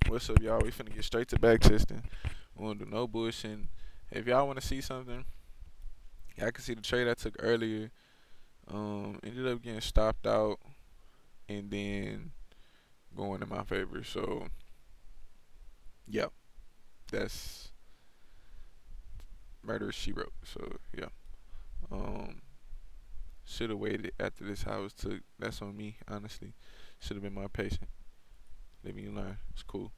What's up, y'all? We finna get straight to back testing. We won't do no bullshit. If y'all want to see something, y'all can see the trade I took earlier. Ended up getting stopped out and then going in my favor. So, yeah, that's murder she wrote. So, yeah. Um, should have waited after this house took. That's on me, honestly. Should have been more patient. Let me learn. It's cool.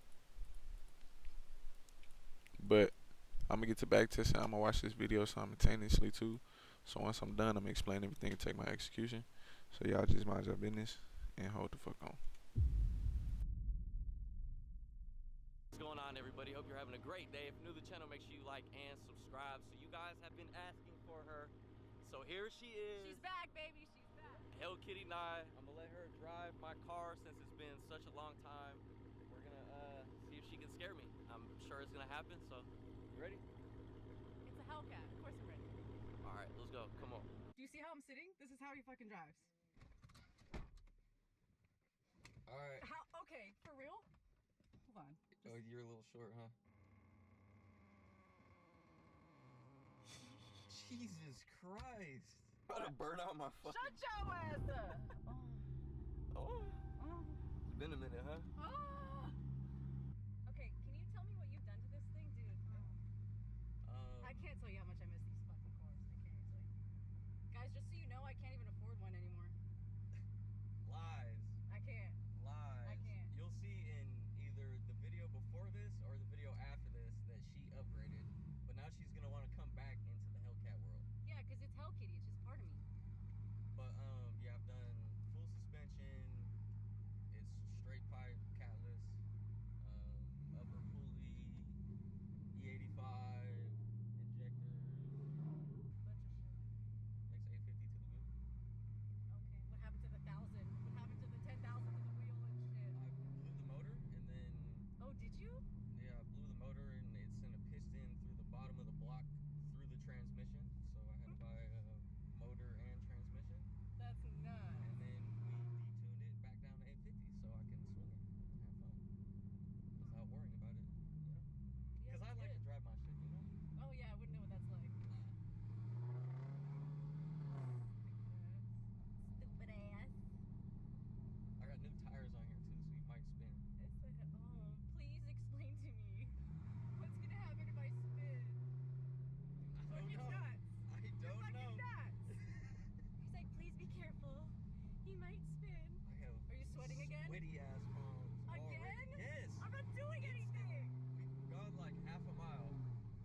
But I'm gonna get to back testing. I'm gonna watch this video simultaneously too. So once I'm done, I'm gonna explain everything and take my execution. So y'all just mind your business and hold the fuck on. What's going on, everybody? Hope you're having a great day. If you're new to the channel, make sure you like and subscribe. So you guys have been asking for her. So here she is. She's back, baby. She's back. Hell Kitty 9. I'm gonna let her drive my car since it's been such a long time. We're gonna see if she can scare me. I'm sure it's gonna happen. So, you ready? It's a Hellcat. Of course I'm ready. All right, let's go. Come on. Do you see how I'm sitting? This is how he fucking drives. All right. How? Okay, for real? Hold on. Oh, you're a little short, huh? Jesus Christ. I'm about to burn out my fucking... Shut your ass up! Oh. Oh. It's been a minute, huh? Oh. Okay, can you tell me what you've done to this thing, dude? I can't tell you how much I miss these fucking cars. I can't even tell you. Guys, just so you know, I can't even afford one anymore. Lies. I can't. Lies. I can't. You'll see in either the video before this or the video after this that she upgraded. But now she's gonna want to come back into the Hellcat world. Yeah, because it's Hell Kitty. It's just part of me. But yeah, I've done full suspension. It's straight pipe, catless, upper pulley, E85 injectors. Bunch of shit. Makes 850 to the wheel. Okay, what happened to the 1,000? What happened to the 10,000 to the wheel and shit? I blew the motor and then... Oh, did you? Yeah, I blew the motor and it sent a piston through the bottom of the block through the transmission. So I had to buy a motor and transmission. That's nuts. And then we detuned it back down to 850 so I can swing it and have fun without worrying about it, you know? Because I like to drive my shit, you know? Oh yeah, I wouldn't know what that's like. Stupid ass. I got new tires on here too, so you might spin. Oh, please explain to me. What's gonna happen if I spin? I don't know. Nuts. I don't know. Nuts. He's like, please be careful. He might spin. I have Are you sweating again? sweaty ass palms. Again? Already. Yes. I'm not doing anything. We've gone like half a mile.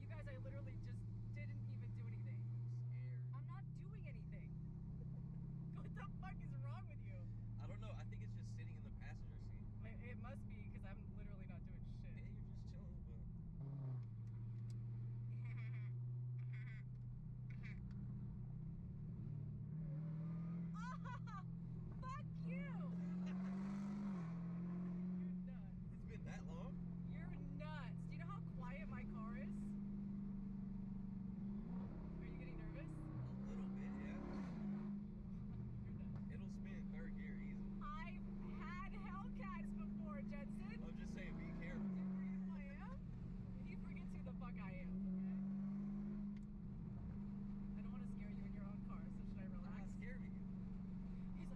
You guys, I literally just didn't even do anything. I'm scared. I'm not doing anything. What the fuck is wrong with you? I don't know. I think it's just sitting in the passenger seat. It must be, because I'm literally not doing shit. Yeah, you're just chilling, but... Fuck you! You're nuts. It's been that long? You're nuts. Do you know how quiet my car is? Are you getting nervous? A little bit, yeah. You're nuts. It'll spin third gear easy. I've had Hellcats before, Jensen. I'm just saying, be careful. Do you forget who I am? He forgets who the fuck I am, okay? I don't want to scare you in your own car, so should I I'm relax? not scared of you. He's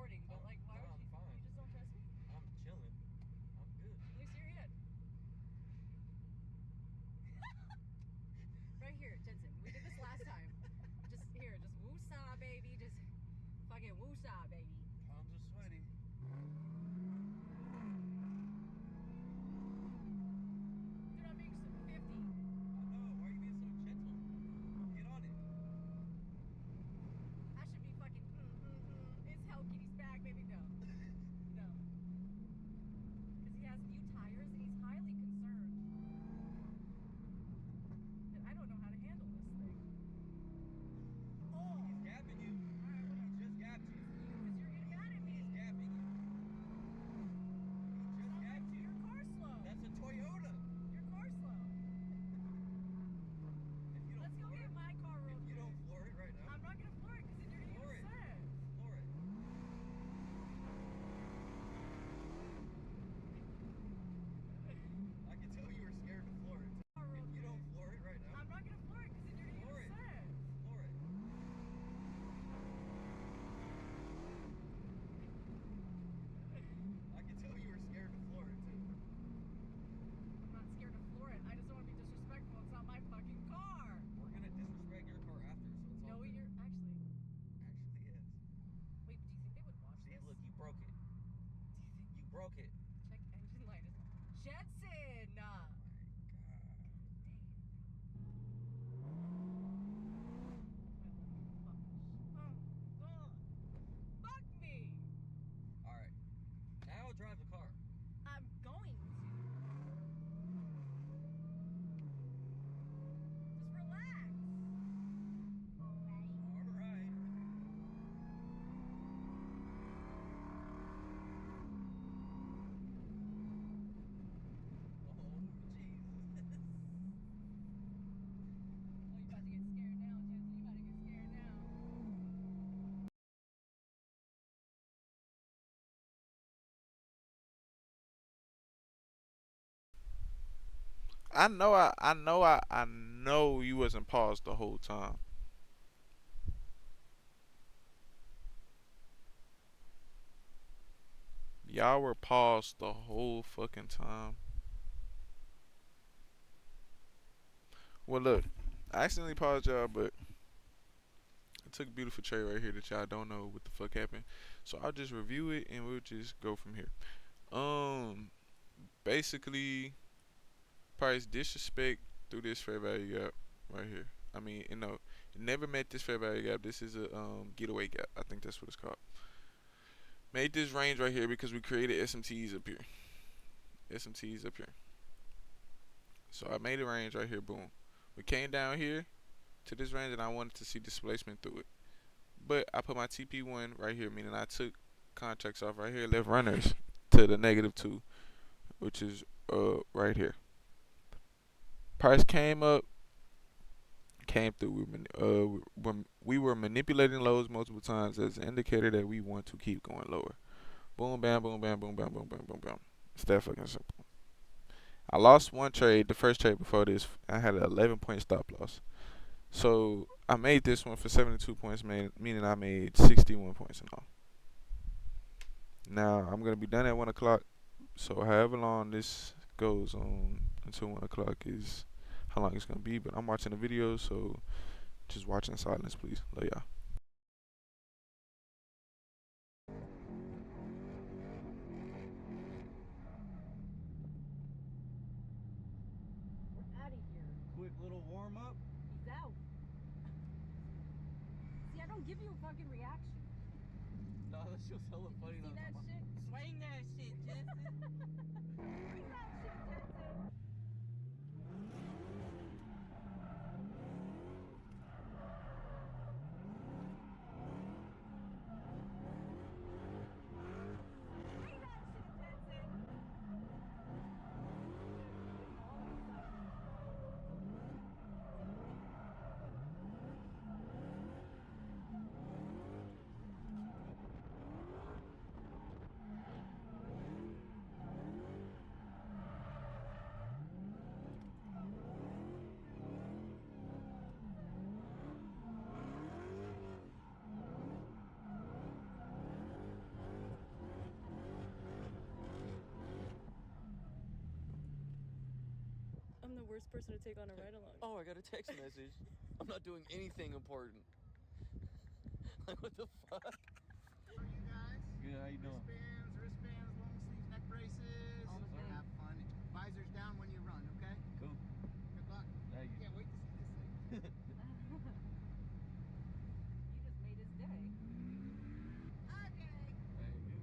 recording, but like, why would you? fine. You just don't trust me? I'm chilling. I'm good. Let me see your hand. Right here, Jensen. We did this last time. Just here, just woosah, baby. Just fucking woosah, baby. Palms are sweaty. Dude, I'm being 50. I know. Why are you being so gentle? Get on it. I should be fucking. It's Hello Kitty's back, baby. No. No. Because he has new tires and he's highly concerned. And I don't know how to handle this thing. Oh! He's gapping you. Alright, whatever. He just gapped you. Because you're getting mad at me. He's gapping you. He just gapped you. Your car's slow. That's a Toyota. Your car's slow. If you don't Let's go floor get it, my car real if you quick. don't floor it right now, I'm not gonna floor it because then you're gonna floor get it. upset. Floor it. I can tell you were scared to floor it. If you don't floor it right now, I'm not gonna floor it because then you're gonna floor get it. upset. Floor it. I can tell you were scared to floor it too. I'm not scared to floor it. I just don't want to be disrespectful. It's not my fucking car. We're gonna disrespect your car after, so it's all No, good. you're actually. Actually, yes. Wait, do you think they would watch See, this? look, you broke it. Do you think? You broke it. Check engine light. Jensen! Oh my Fuck me! god. Alright. Now drive the car. I'm going to. Just relax. Alright. Oh, Jesus. Oh, you about to get scared now, Jensen. You about to get scared now. I know you wasn't paused the whole time. Y'all were paused the whole fucking time. Well, look, I accidentally paused y'all, but I took a beautiful tray right here that y'all don't know what the fuck happened. So I'll just review it and we'll just go from here. Basically, price disrespect through this fair value gap right here. I mean, it never met this fair value gap. This is a getaway gap. I think that's what it's called. Made this range right here because we created SMTs up here. SMTs up here. So I made a range right here. Boom. We came down here to this range and I wanted to see displacement through it. But I put my TP1 right here, meaning I took contracts off right here, left runners to the -2, which is right here. Price came up, came through. We were manipulating lows multiple times as an indicator that we want to keep going lower. Boom, bam, boom, bam, boom, bam, boom, bam, boom, bam. It's that fucking simple. I lost one trade, the first trade before this. I had an 11-point stop loss. So I made this one for 72 points, meaning I made 61 points in all. Now I'm gonna be done at 1 o'clock. So however long this goes on until 1 o'clock is how long it's gonna be. But I'm watching the video, so just watch in silence, please. Love y'all. We're out of here. Quick little warm up. He's out. See, I don't give you a fucking reaction. No, that shit was hella Did funny. you see that shit? Swing that shit, Jensen. Bring that shit, Jensen. Bring that shit, Jensen. worst person to take on a ride-along. Oh, I got a text message. I'm not doing anything important. Like, what the fuck? How are you guys? Good, how you doing? Wristbands, long sleeves, neck braces. All the things. Have fun. Visors down when you run, okay? Cool. Good luck. Thank you. Can't wait to see this thing. You just made his day. Okay. Thank you.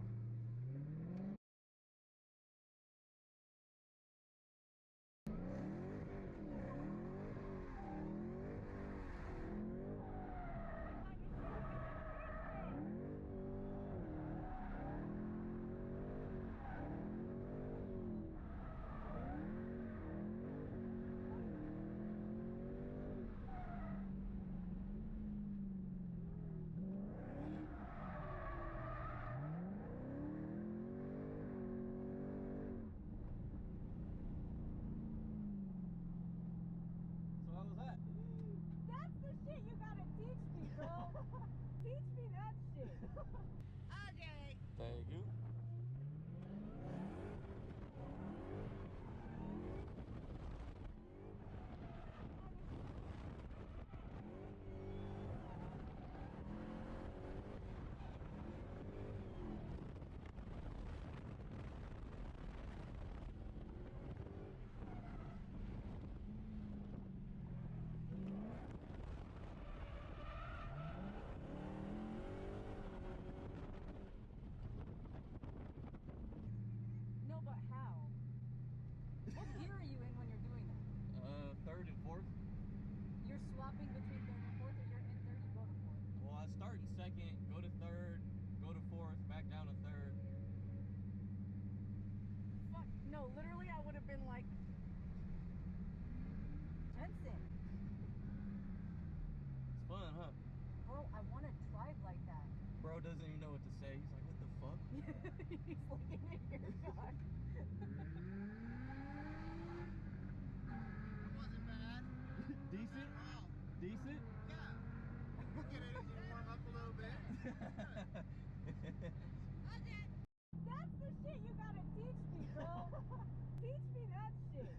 So how was that? That's the shit you gotta teach me, girl. Teach me that shit. Okay. Thank you. No, but how? What gear are you in when you're doing that? Third and fourth. You're swapping between third and fourth, or you're in third, you go to fourth? Well, I start in second, go to third, go to fourth, back down to third. Fuck, no, literally I would have been like, Jensen, It's fun, huh? bro, I want to drive like that. Bro doesn't even know what to say. He's like, what the fuck? He's looking at your car. It wasn't bad. Decent? Oh, Decent? yeah. We'll get it as you warm up a little bit. That's the shit you gotta teach me, girl. Teach me that shit.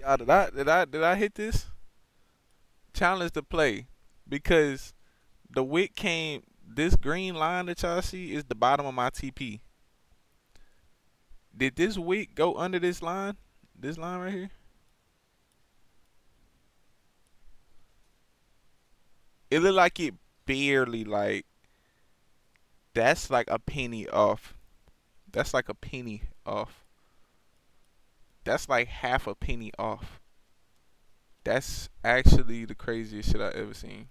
Did I hit this? Challenge to play because the wick came. This green line that y'all see is the bottom of my TP. Did this wick go under this line? This line right here? It looked like it barely like. That's like a penny off. That's like a penny off. That's like half a penny off. That's actually the craziest shit I ever seen.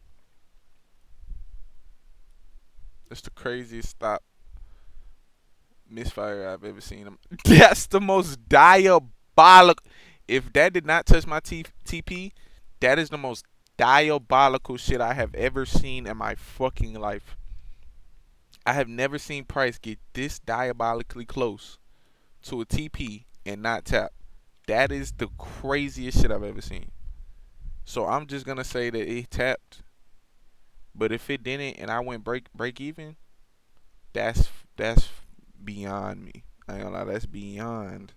That's the craziest stop misfire I've ever seen. That's the most diabolical. If that did not touch my TP, that is the most diabolical shit I have ever seen in my fucking life. I have never seen Price get this diabolically close to a TP and not tap. That is the craziest shit I've ever seen. So I'm just gonna say that it tapped, but if it didn't and I went break even, that's beyond me. I ain't gonna lie, that's beyond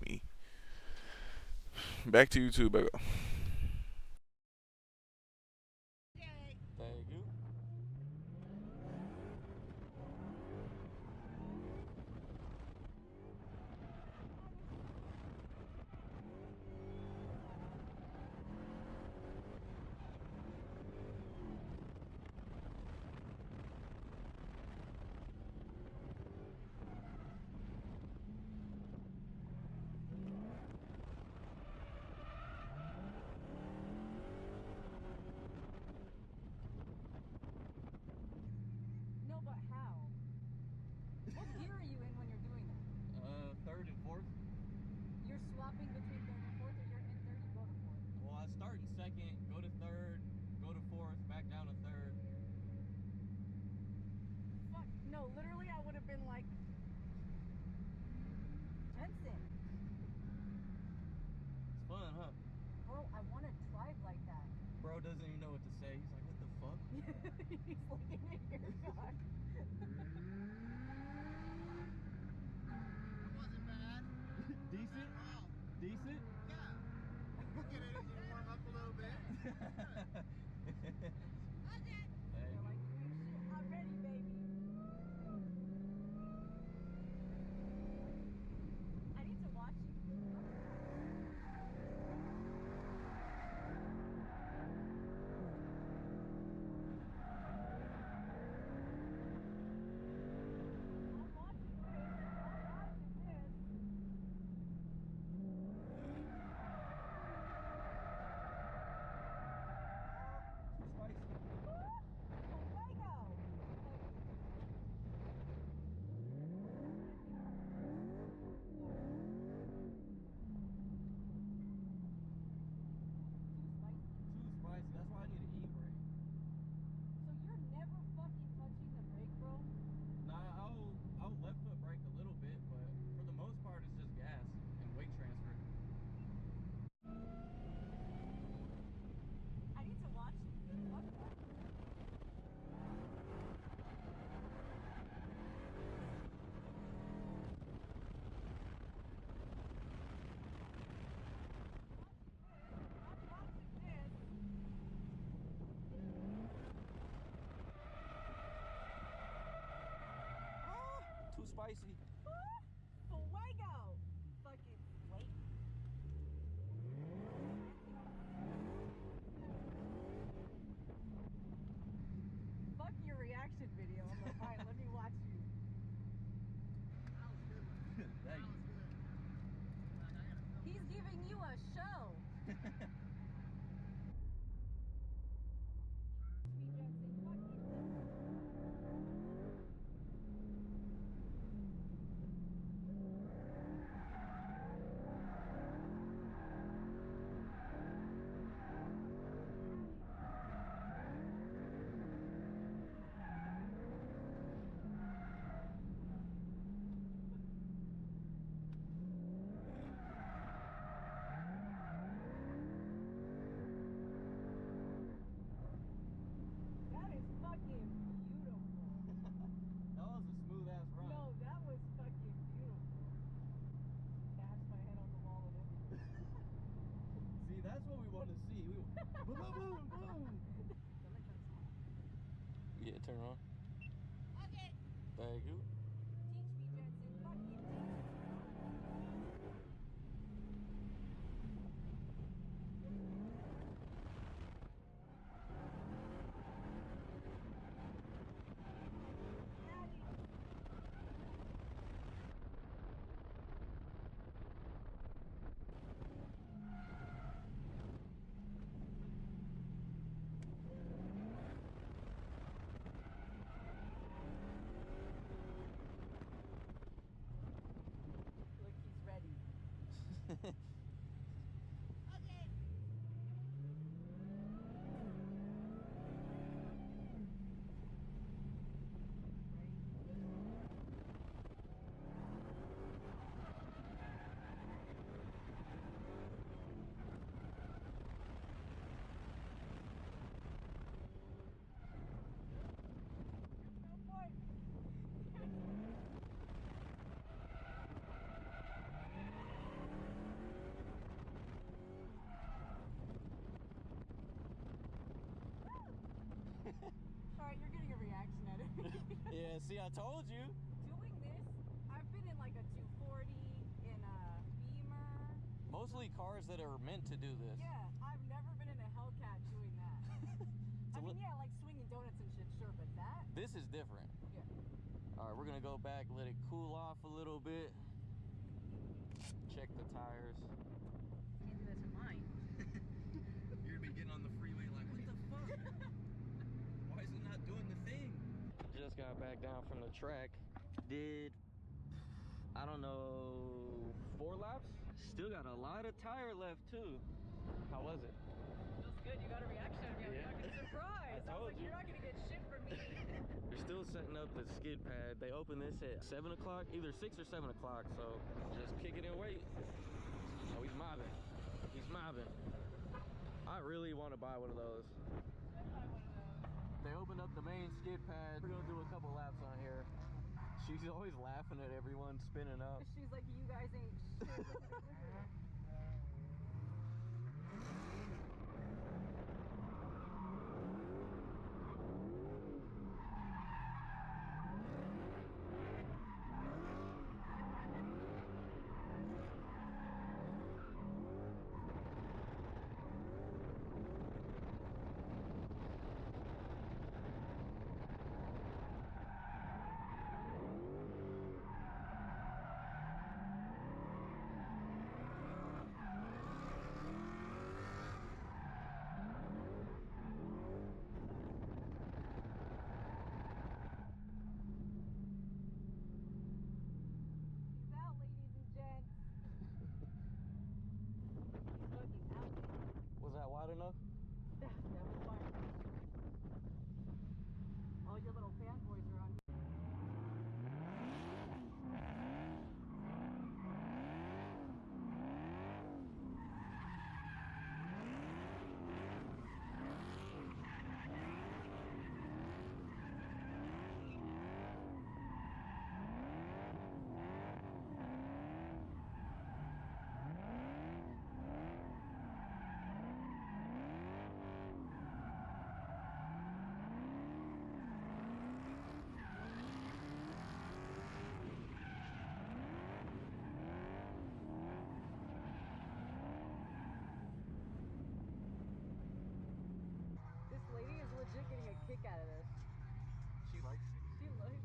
me. Back to you too, baby. Thank you. No, but how? What gear are you in when you're doing that? Third and fourth. You're swapping between third and fourth, or you're in third and go to fourth? Well, I start in second, go to third, go to fourth, back down to third. Fuck, no, literally I would have been like, Jensen, It's fun, huh? bro, I want to drive like that. Bro doesn't even know what to say. He's like, what the fuck? He's looking at your car. It wasn't bad. Decent? Oh, Decent? yeah. You get it, you warm up a little bit. They're like, shit, I'm ready, baby. I need to watch you. I'm watching you, baby. I'm watching this. Too spicy. Fuego! Too spicy. That's why I need an e-brake. So you're never fucking touching the brake, bro? Nah, I'll left foot brake a little bit, but for the most part, it's just gas and weight transfer. I need to watch you. Fuck that. I'm watching this. Too spicy. Fuego! Fucking wait. Fuck your reaction video. I'm like, alright, let me watch you. That was a good one. Thank That you. was good. Like, I gotta film He's this. giving you a show. Boom, boom, boom, boom. Yeah, turn on. Okay. Thank you. Teach me, Jensen. Fucking teach me. Look, he's ready. Okay. No point. Alright, you're getting a reaction out of me. Yeah, see, I told you. Doing this, I've been in like a 240, in a Beamer. Mostly cars that are meant to do this. Yeah, I've never been in a Hellcat doing that. I mean, yeah, like swinging donuts and shit, sure, but that? This is different. Yeah. All right, we're gonna go back, let it cool off a little bit. Check the tires. Can't do that to mine. You're gonna be getting on the freeway like, what the fuck? Why is it not doing the thing? Just got back down from the track. Did, I don't know, 4 laps? Still got a lot of tire left too. How was it? Feels good. You got a reaction out of me. Yeah. I'm fucking surprised. I I was told like, you. you're not gonna get shit from me. They're still setting up the skid pad. They open this at 7 o'clock, either 6 or 7 o'clock. So just kick it and wait. Oh, he's mobbing. He's mobbing. I really want to buy one of those. They opened up the main skid pad. We're gonna do a couple laps on here. She's always laughing at everyone spinning up. She's like, you guys ain't shit. He's out, ladies and gents. He's fucking out. Was that wide enough? That was fire. All your little fanboys are on. This lady is legit getting a kick out of this. She likes it. She likes.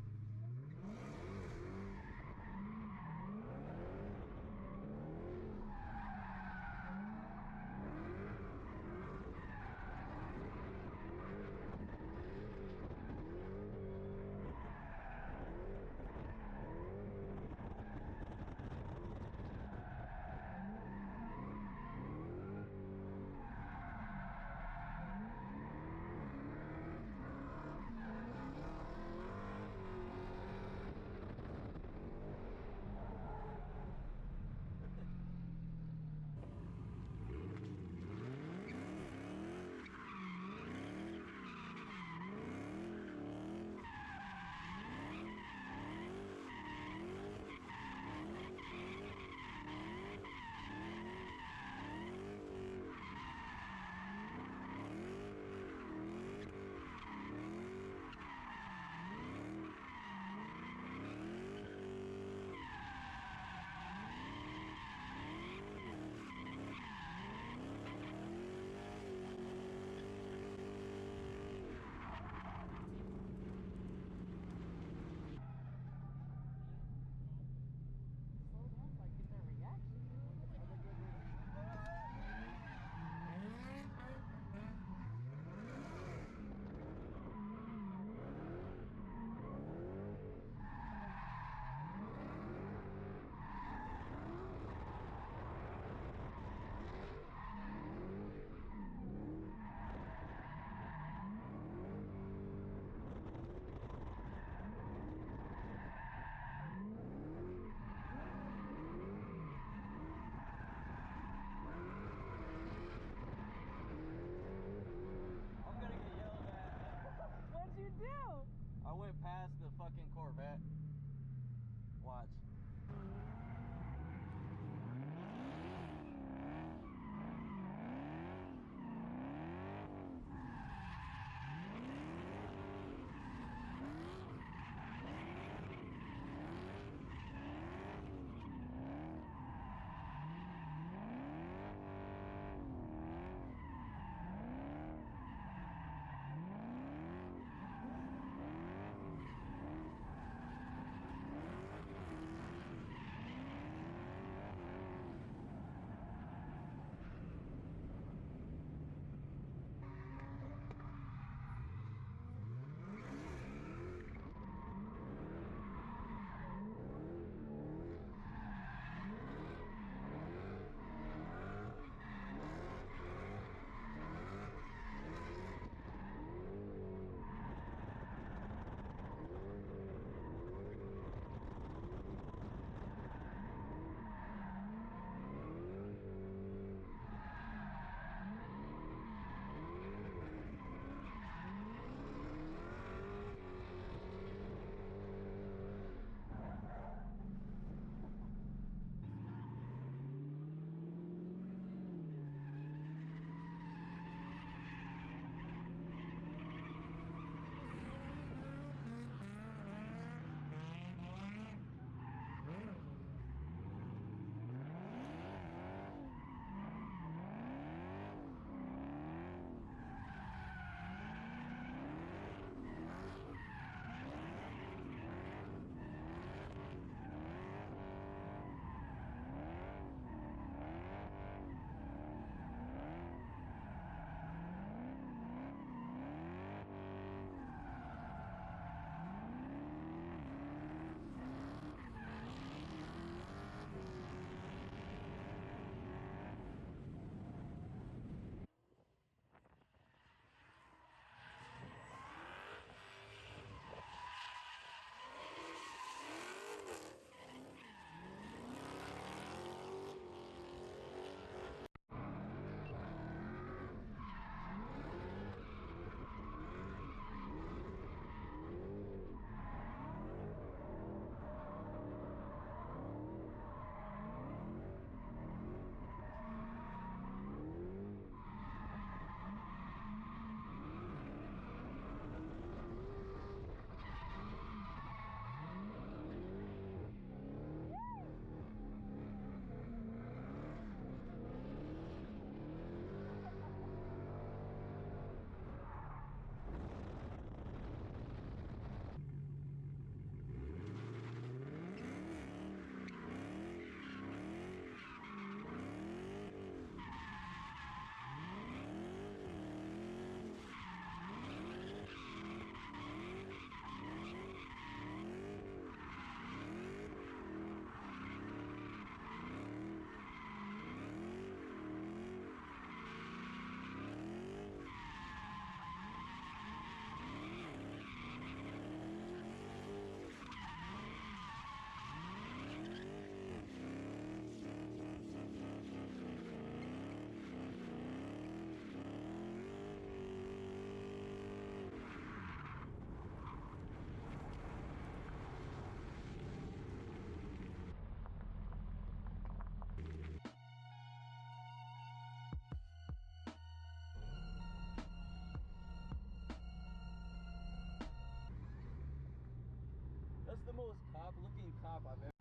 That's the most cop-looking cop I've ever.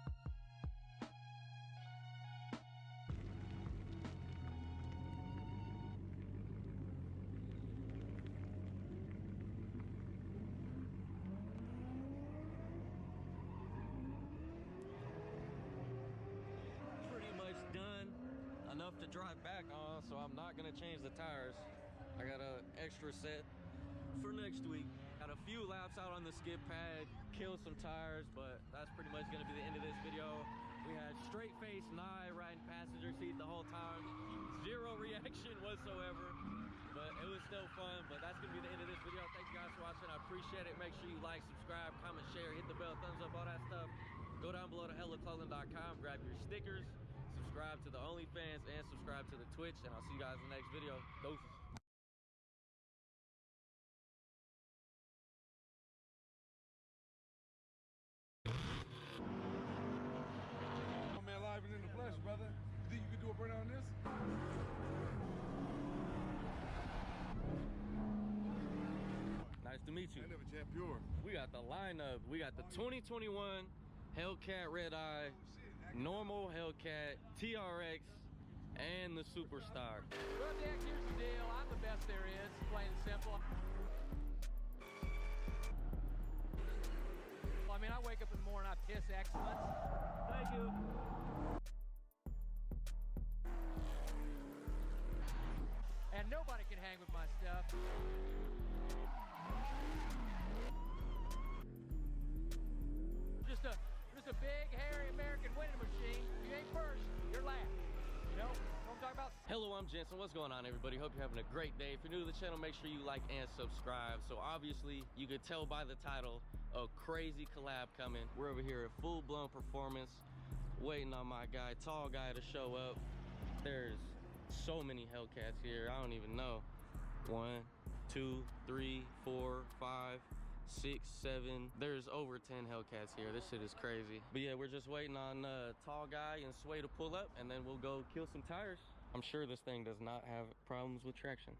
Pretty much done. Enough to drive back on, so I'm not gonna change the tires. I got an extra set for next week. Got a few laps out on the skid pad, killed some tires, but that's pretty much gonna be the end of this video. We had straight face Nye riding passenger seat the whole time. Zero reaction whatsoever, but it was still fun. But that's gonna be the end of this video. Thank you guys for watching. I appreciate it. Make sure you like, subscribe, comment, share, hit the bell, thumbs up, all that stuff. Go down below to hellaclothing.com, grab your stickers, subscribe to the OnlyFans, and subscribe to the Twitch. And I'll see you guys in the next video. Doses. In the flesh, brother. You think you could do a burn on this? Nice to meet you. I never jet pure. We got the lineup. We got the 2021 Hellcat Red Eye, normal Hellcat, TRX, and the Superstock. Well, Dick, here's the deal. I'm the best there is, plain and simple. I mean, I wake up in the morning, I piss excellence. Thank you. And nobody can hang with my stuff. Just a big, hairy American winning machine. If you ain't first, you're last. You know what I'm talking about? Hello, I'm Jensen. What's going on, everybody? Hope you're having a great day. If you're new to the channel, make sure you like and subscribe. So obviously, you could tell by the title, a crazy collab coming. We're over here at full-blown performance, waiting on my guy, tall guy, to show up. There's so many Hellcats here, I don't even know. 1, 2, 3, 4, 5, 6, 7. There's over 10 Hellcats here. This shit is crazy. But yeah, we're just waiting on tall guy and Sway to pull up, and then we'll go kill some tires. I'm sure this thing does not have problems with traction.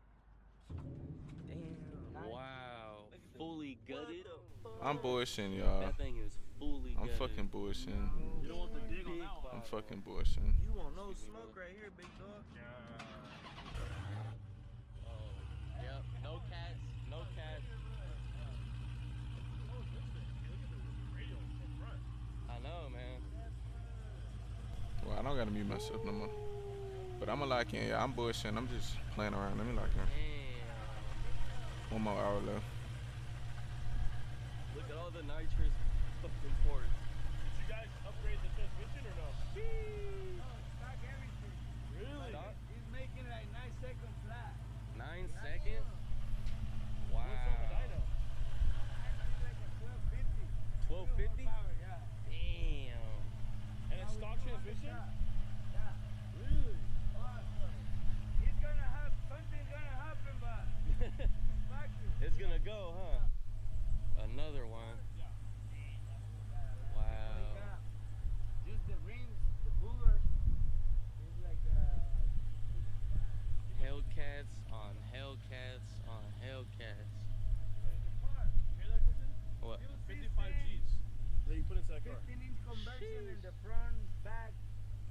Damn. Wow. Fully gutted. I'm bullshitting, y'all. That thing is fully I'm gutted. fucking bullshitting. You don't want the dig on that one. I'm fucking bullshitting. You want no smoke right here, big dog? Yep, no cats, no cats. I know, man. Well, I don't gotta mute myself no more. But I'm gonna lock in. Yeah, I'm bullshitting. I'm just playing around. Let me lock in. Damn. 1 more hour left. Look at all the nitrous fucking ports. Did you guys upgrade the transmission or no? Stock everything. Really? He's making like 9 seconds flat. 9 seconds? Wow. What's on the dyno? It's like a 1250. 1250? Power, yeah. Damn. And it's stock transmission? Yeah. Really? He's gonna have something gonna happen, but It's gonna go, huh? Another one. Wow. Just the rings, the boogers. It's like Hellcats on Hellcats on Hellcats. You hear that, Kristen? What? 55 G's that you put inside that car. 15-inch conversion in the front, back,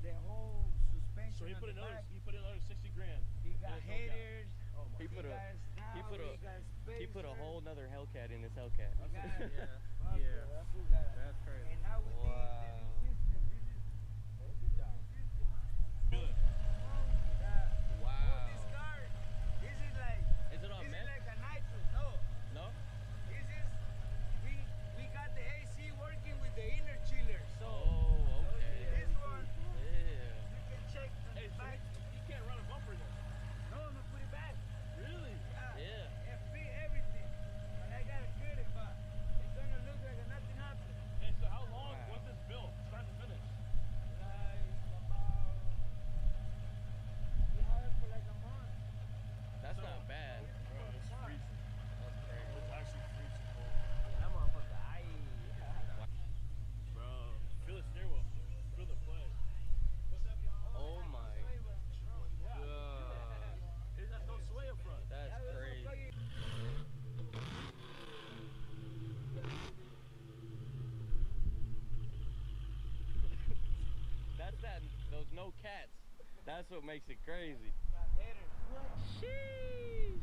the whole suspension. So he on put the another, back. he put another 60 grand. He got in his Hellcat. headers. Oh my He put a he put a he put a whole nother Hellcat in his Hellcat. That's crazy. And now with Wow. the new system, this is Feel it. Wow. this car, this is like Is it on this meth? is like a nitrous. No, No? this is we got the AC working with the inner chiller. So Oh, okay. this one Yeah. you can check the Hey, so back. you can't run a bumper then. No, I'm gonna put it back. Really? Yeah. FP everything. And I gotta cut it, but it's gonna look like nothing happened. Hey, so how long those no cats. That's what makes it crazy. Sheesh.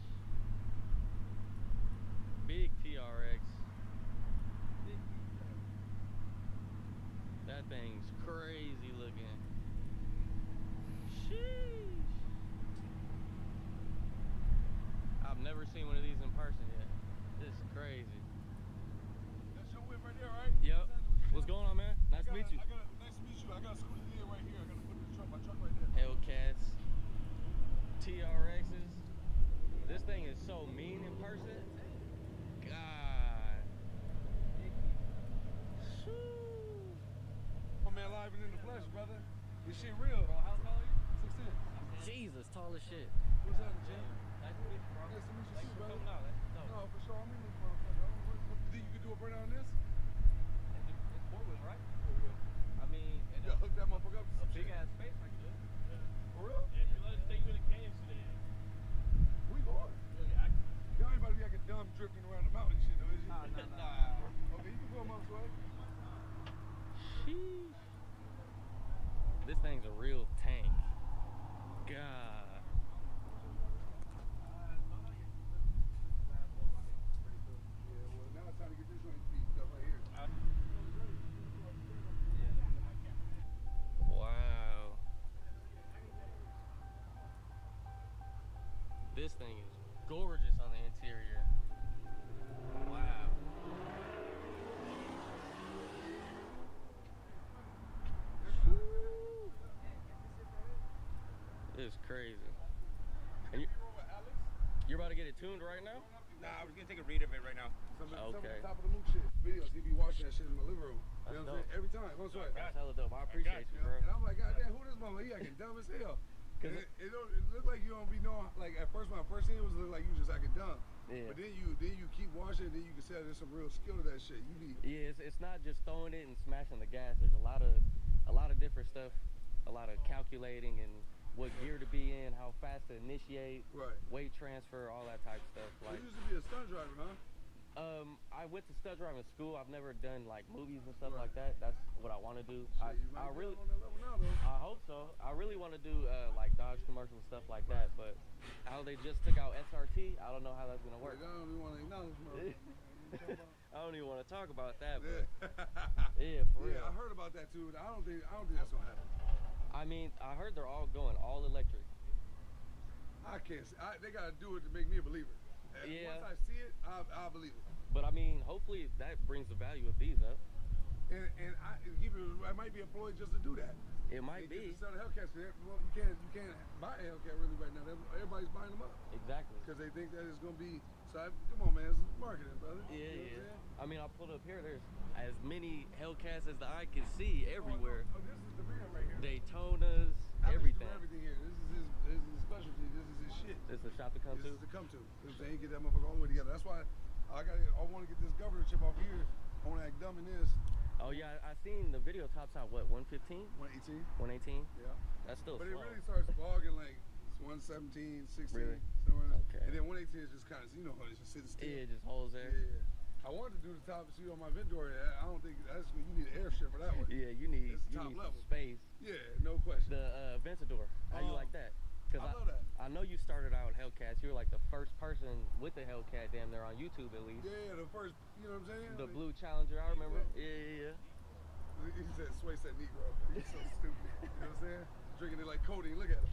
Big TRX. That thing's crazy looking. Sheesh. I've never seen one of these in person yet. This is crazy. That's your whip right there, right? Yep. What's going on, man? Nice to meet you. Nice to meet you. I got a scooter here right here. I gotta put it in the truck. My truck right there. Hellcats, TRXs. This thing is so mean in person. God. My man live and in the flesh, brother. This shit real. How tall are you? 6'10". Jesus, tall as shit. What's happening, Jim? Nice to meet you, bro. Nice to meet you Thanks too, for brother. coming out. That's dope. No, for sure. I'm in this motherfucker. You think you could do a burn on this? It's four-wheel, right? I mean, Yeah, hook that motherfucker up to a some big shit. ass space like this. For real? Yeah, if you let us take you to the cave today. We going. Y'all ain't about to be acting dumb drifting around the mountain shit, though, is you? Nah. Okay, you can pull them up, Sway. Sheesh. This thing's a real tank. God. Yeah, well, now it's time to get this joint beefed up right here. Wow. This thing is gorgeous on the interior. Wow. This is crazy. And you're about to get it tuned right now? Nah, I was gonna take a read of it right now. Some of Okay. the top of the Mook shit videos. He be watching that shit in my living room. That's You know what I'm dope. saying? Every time. I'm sorry. That's hella dope. I appreciate you, You know? bro. And I'm like, God damn, who this motherfucker? He acting dumb as hell. Cause And it looked like you don't be knowing. Like at first, when I first seen it, it was look like you just acting dumb. Yeah. But then you keep watching, then you can see that there's some real skill to that shit. You be Yeah, it's not just throwing it and smashing the gas. There's a lot of different stuff, a lot of calculating and what gear to be in, how fast to initiate, right. weight transfer, all that type of stuff. Like, You used to be a stunt driver, huh? I went to stunt driving school. I've never done like movies and stuff Right. like that. That's what I want to do. Shit, you might I be really, on that level now, though. I hope so. I really want to do like Dodge commercials and stuff like that. But how they just took out SRT, I don't know how that's gonna work. Like, I don't even want to acknowledge motherfucker. I don't even want to talk about that. But Yeah. yeah, for real. Yeah, I heard about that too. I don't think that's gonna happen. I mean, I heard they're all going all electric. I can't. They gotta do it to make me a believer. And Yeah. once I see it, I'll believe it. But I mean, hopefully that brings the value of these up. And I might be employed just to do that. It might be. Just to sell the Hellcats. Well, you can't buy a Hellcat really right now. Everybody's buying them up Exactly. because they think that it's gonna be. So come on, man, it's marketing, brother. Yeah, You know what I'm yeah. saying? I mean, I pulled up here. There's as many Hellcats as the eye can see everywhere. Oh, this is the man right here. Daytonas, Alex everything. do everything here. This is his specialty. This is his shit. This is the shop to come This to. is to come to. Because they ain't get that motherfucker all the way together. That's why I want to get this governor chip off here. I want to act dumb in this. Oh yeah, I seen the video tops out what 115, 118. 118. Yeah. That's still But slow. it really starts bogging like 117, 16. Really? Somewhere. Okay. And then 118 is just kind of, you know, it's just sitting still. Yeah, it just holds there. Yeah. I wanted to do the top seat on my Venturi. I don't think that's you need an airship for that one. Yeah, you need It's you top need level. some space. Yeah, no question. The Aventador. How you like that? I love that. I know you started out Hellcats. You were like the first person with the Hellcat damn there on YouTube at least. Yeah, the first, you know what I'm saying? The Like, blue Challenger, I remember. Yeah. Yeah. He said, Sway said Negro. He's so stupid. You know what I'm saying? Drinking it like codeine. Look at him.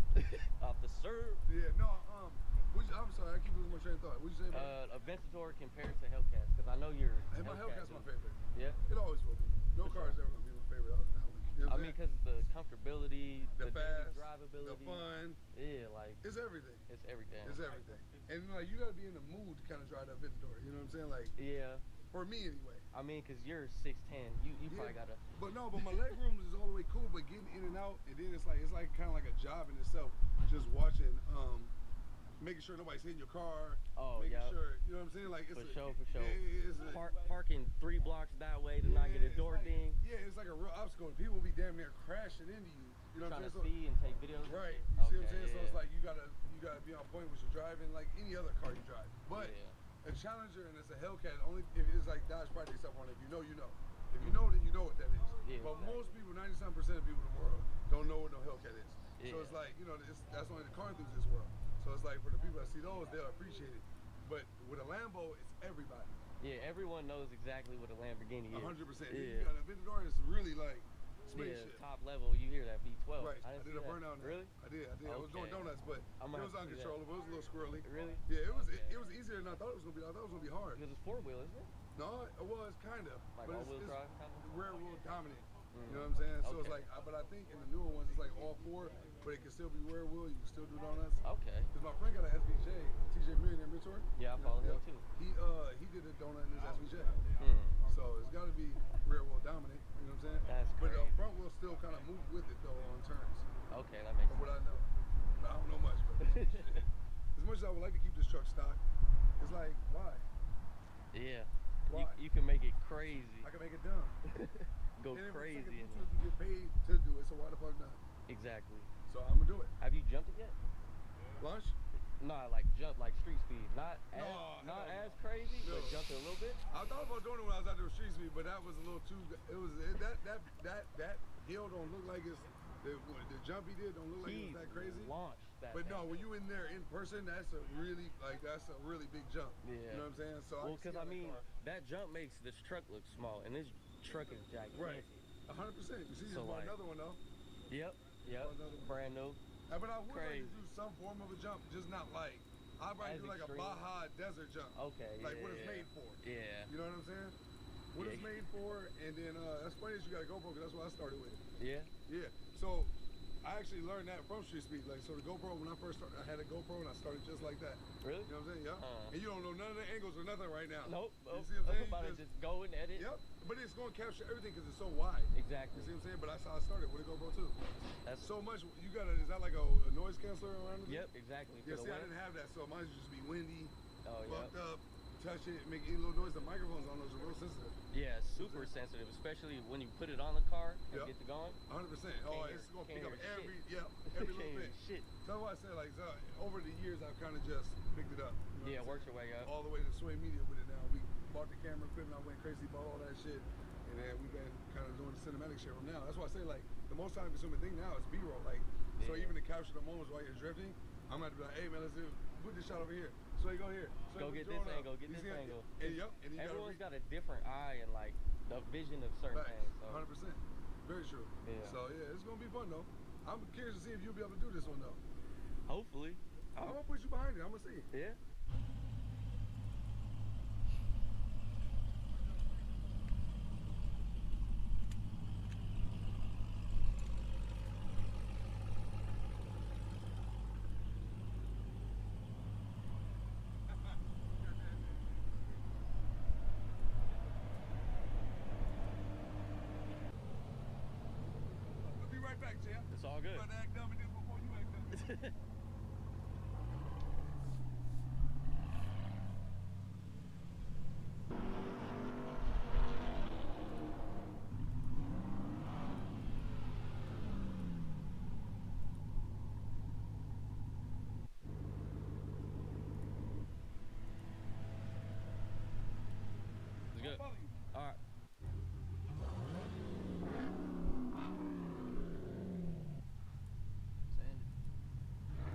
Off the serve. Yeah, no, I'm sorry, I keep losing my train of thought. What'd you say about Aventador compared to Hellcats, because I know you're. Hey, my Hellcat's my favorite. Yeah. It always will be. No car is ever gonna be my favorite. You know I what mean, I'm saying? because the comfortability, the daily fast, drivability, the fun, yeah, like it's everything. it's everything. It's everything. And like you gotta be in the mood to kind of drive that Ventador. You know what I'm saying? Like Yeah. for me anyway. I mean, because you're 6'10", you Yeah. probably gotta. But no, but my leg room is all the way cool. But getting in and out, and then it's like kind of like a job in itself. Just watching, making sure nobody's hitting your car. Oh, making yeah. sure, you know what I'm saying? Like it's For a, sure. Yeah, it's a, Parking 3 blocks that way to not get a it's door like, ding. Yeah, it's like a real obstacle. And people will be damn near crashing into you. You know what Trying I'm to saying? see and take videos. and Right. shit? You see what I'm Okay, saying? So yeah. it's like you gotta be on point with your driving, like any other car you drive. But Yeah. a Challenger and it's a Hellcat, only if it's like Dodge Friday stuff on it. If you know, you know. If you know, then you know what that is. Yeah, but exactly. most people, 97% of people in the world, don't know what no Hellcat is. So Yeah. it's like, you know, that's only the car enthusiast world. So it's like for the people that see those, they'll appreciate it. But with a Lambo, it's everybody. Yeah, everyone knows exactly what a Lamborghini is. 100%. Yeah. You got a Aventador, it's really like Yeah, spaceship. top level, you hear that V12. Right. I didn't did see a that. burnout now. Really? I did. I was doing Okay. donuts, but I'm it gonna was have to see that. uncontrollable. It was a little squirrely. Really? Yeah, it was Okay. it was easier than I thought it was gonna be. I thought it was gonna be hard. Because it's 4-wheel, isn't it? No, it was kind of. Like but all-wheel it's drive kind of? rear wheel dominant. Mm. You know what I'm saying? So it's Okay. like, but I think in the newer ones it's like all four, but it can still be rear wheel. You can still do donuts. Okay. Cause my friend got an SVJ, TJ Millionaire Mentor. Yeah, I follow him too. He did a donut in his SVJ. Hmm. So it's got to be rear wheel dominant. You know what I'm saying? That's But the crazy. front wheel still kind of move with it though on turns. Okay, that makes From sense. what I know. But I don't know much. But as much as I would like to keep this truck stock, it's like, why? Yeah. Why? You can make it crazy. I can make it dumb. Go And if crazy it's in like it. you get paid to do it, so why the fuck not? Exactly. So I'm gonna do it. Have you jumped it yet? Lunch? Nah, like jump, like street speed. Not as, No, not hell as no. crazy, No. but jumped it a little bit. I thought about doing it when I was out there with street speed, but that was a little too. That hill don't look like it's the jump he did don't look like He it's that crazy. launched that. But thing. no, when you in there in person, that's a really big jump. Yeah. You know what I'm saying? So Well, because I can see mean, how that that jump makes this truck look small, and this truck is gigantic. car- right, 100%. You see, you So, bought like- another one though. Yep. Yep. Another one. Brand new. But I would like Crazy. to do some form of a jump, just not like I'd probably As do like extreme. a Baja desert jump. Okay. Like yeah, what it's yeah. made for. Yeah. You know what I'm saying? What it's Yeah. made for, and then that's funny that you got a GoPro because that's what I started with. Yeah. Yeah. So I actually learned that from Street Speed. Like, so the GoPro, when I first started, I had a GoPro and I started just like that. Really? You know what I'm saying? Yeah. And you don't know none of the angles or nothing right now. Nope. You Nope. see what I'm saying? I'm about to just go and edit. Yep. But it's going to capture everything because it's so wide. Exactly. You see what I'm saying? But that's how I started with a GoPro too. That's So much. You got is that like a noise canceller around it? Yep. Exactly. Yeah, For see, the I wind. didn't have that, so mine used to just be windy, Oh, fucked yeah. up, touch it, make any little noise. The microphones on those are real sensitive. Yeah, super sensitive, especially when you put it on the car and Yep. get to going. 100%. Oh, Can't it's hear- gonna can't pick up hear every, shit. every Can't little hear bit. shit. That's why I said, like, so, over the years, I've kind of just picked it up. You know Yeah, what I'm worked your way saying? up. All the way to Sway Media with it now. We bought the camera equipment, I went crazy, bought all that shit, and then we've been kind of doing the cinematic shit from now. That's why I say, like, the most time consuming thing now is B-roll. Like, so Yeah. even to capture the moments while you're drifting, I'm gonna have to be like, hey man, let's put this shot over here. So you go here. So Go you get put this your drone angle, up. get You this see it? angle. And, yep, and you Everyone's gotta got a different eye and like the vision of certain things. So 100%. Very true. Yeah. So yeah, it's gonna be fun though. I'm curious to see if you'll be able to do this one though. hopefully, I'm gonna put you behind it. I'm gonna see. yeah. We'll be right back, champ. It's all good. About to act dumb and then before you act dumb. It's good. Follow you. All right. Send it.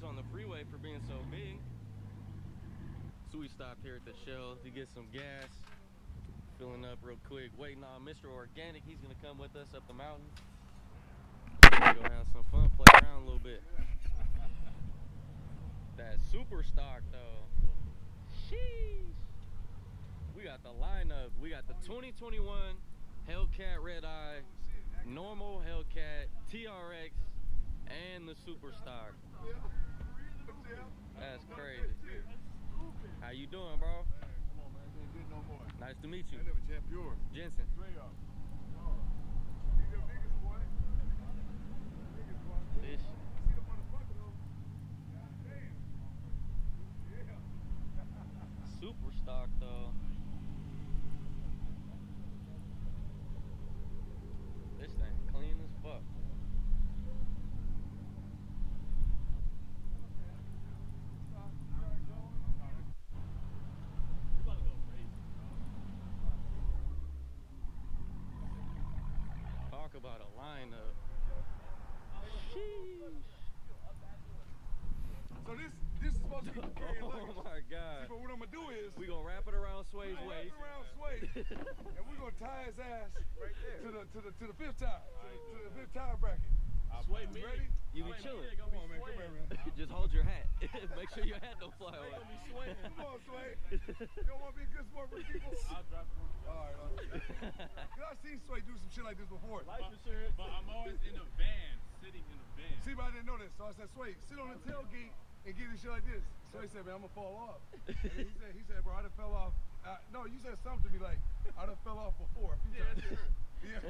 on the freeway for being so big. So we stopped here at the Shell to get some gas. Filling up real quick. Waiting on Mr. Organic. He's gonna come with us up the mountain. Go have some fun, play around a little bit. That super stock though. Sheesh. We got the lineup. We got the 2021 Hellcat Red Eye, normal Hellcat, TRX, and the super stock. That's crazy. How you doing, bro? Come on, man. Can't get no more. Nice to meet you. I never champ pure. Jensen. Straight up. These are niggas, boy. Niggas, boy. This See the motherfucker, though. God damn. Yeah. super stock though. This thing clean as fuck. Talk about a lineup. Sheesh. So this is supposed to be carrying Oh luggage. my See, god. but what I'm gonna do is We gonna wrap it around Sway's wrap waist. it around Sway, and we're gonna tie his ass right there to the fifth tire, to the fifth tire bracket. Sway You me. ready? You be chilling. Come on, man. Come here, man. Just hold your hat. Make sure your hat don't fly away. Gonna be swaying. Come on, Sway. You don't want to be a good sport for the people? I'll drive for you. All right. Cause I've seen Sway do some shit like this before. Life insurance. But I'm always in a van, sitting in a van. See, but I didn't know this, so I said, Sway, sit on the tailgate and get this shit like this. Sway said, man, I'm gonna fall off. And then he said, bro, I done fell off. No, you said something to me like, I done fell off before. Yeah, that's true. Yeah.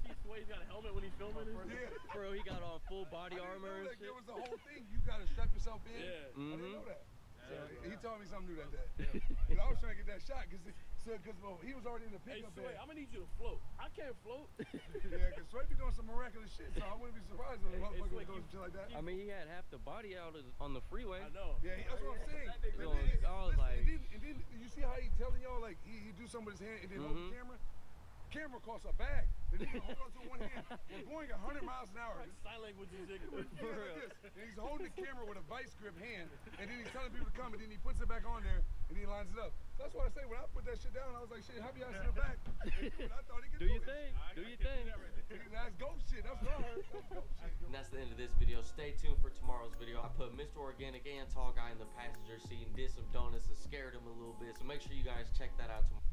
See Sway's got a helmet when he's filming this. Yeah. Bro, he got on full body I didn't armor know and that. shit. There was a whole thing. You gotta strap yourself in. Yeah. I didn't know that. So Yeah. he told me something new that day. Cause I was trying to get that shot because he was already in the Hey, pickup Sway, bed. I'm gonna need you to float. I can't float. Yeah, because Sway be doing some miraculous shit, so I wouldn't be surprised if a Hey, motherfucker Sway, was doing some shit like that. I mean, he had half the body out on the freeway. I know. Yeah, that's what I'm saying. I was like- and then you see how he telling y'all like he do something with his hand and then hold the camera. Camera costs a bag. The nigga hold on to one hand. We're going 100 miles an hour. Like sign language music. Yeah, like this. And he's holding the camera with a vice grip hand, and then he's telling people to come, and then he puts it back on there, and he lines it up. So that's why I say when I put that shit down, I was like, shit, happy I sit back. And I thought he could Do do your it. thing. Do your thing. That's ghost shit. That's what I heard. That's ghost shit. And that's the end of this video. Stay tuned for tomorrow's video. I put Mr. Organic and Tall Guy in the passenger seat and did some donuts and scared him a little bit. So make sure you guys check that out tomorrow.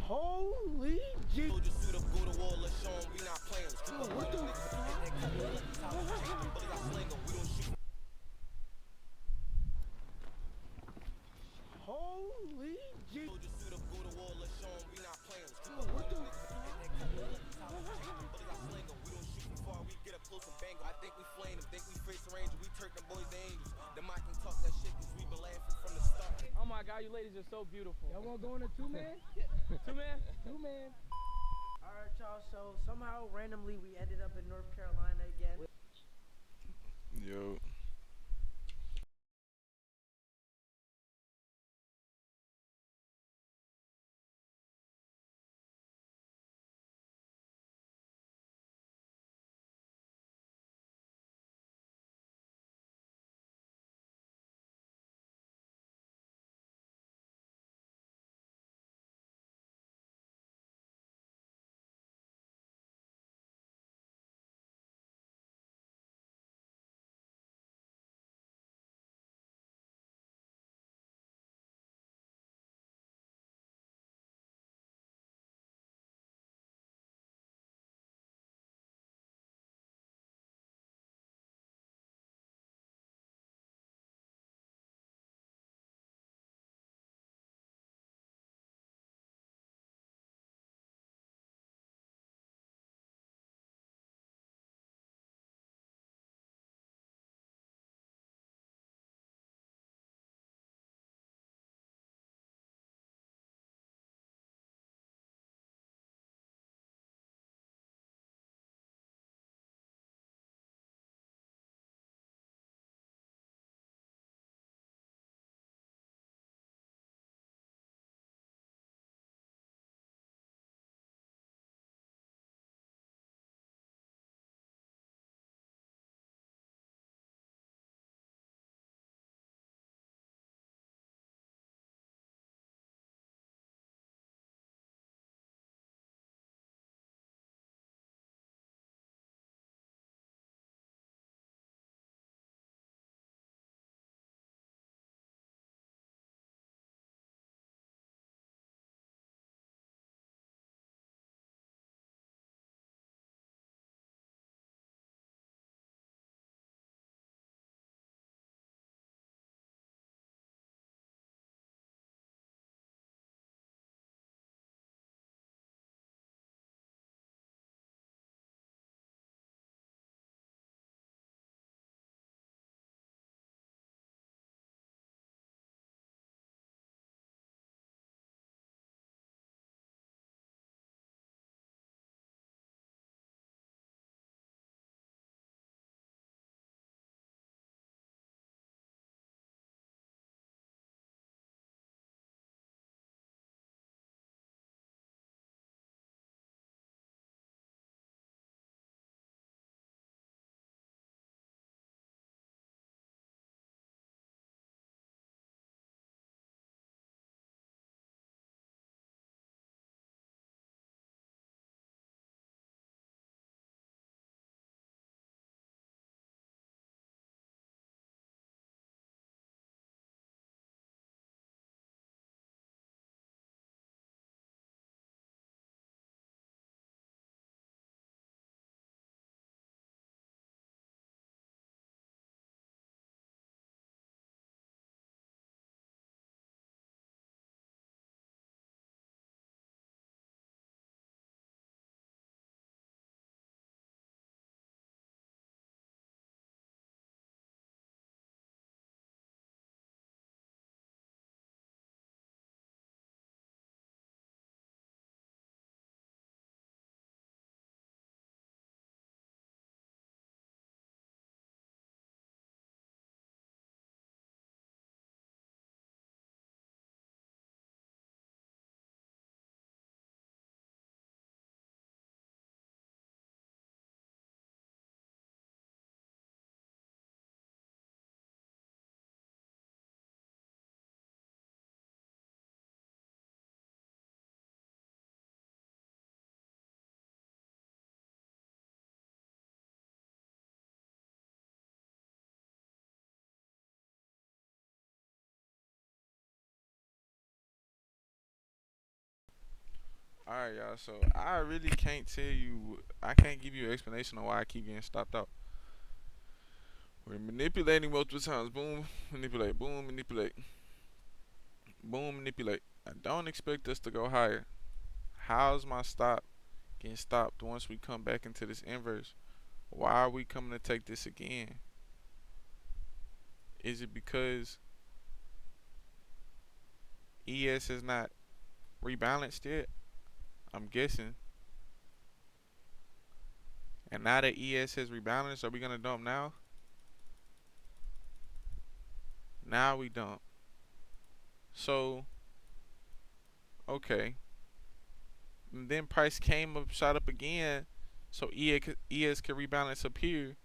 Holy G. Hold your suit up, go to war, let's show 'em we not playing. What the Holy G. Hold your suit up, go to war, let's show 'em we not playing. What the We don't shoot from far, we get up close and bang 'em. I think we flame them, think we face the ranger, we turn them boys to angels. Them I can talk that shit cause we been laughing from the start. Oh my God, you ladies are so beautiful. Y'all wanna go in a two-man? Two-man? Two-man. Alright, y'all, so somehow randomly we ended up in North Carolina again. Yo. All right, y'all. So I really can't tell you. I can't give you an explanation on why I keep getting stopped out. We're manipulating multiple times. Boom, manipulate. Boom, manipulate. Boom, manipulate. I don't expect us to go higher. How's my stop getting stopped once we come back into this inverse? Why are we coming to take this again? Is it because ES is not rebalanced yet? I'm guessing. And now that ES has rebalanced, are we gonna dump now? Now we dump. So okay. And then price came up, shot up again, so ES could rebalance up here,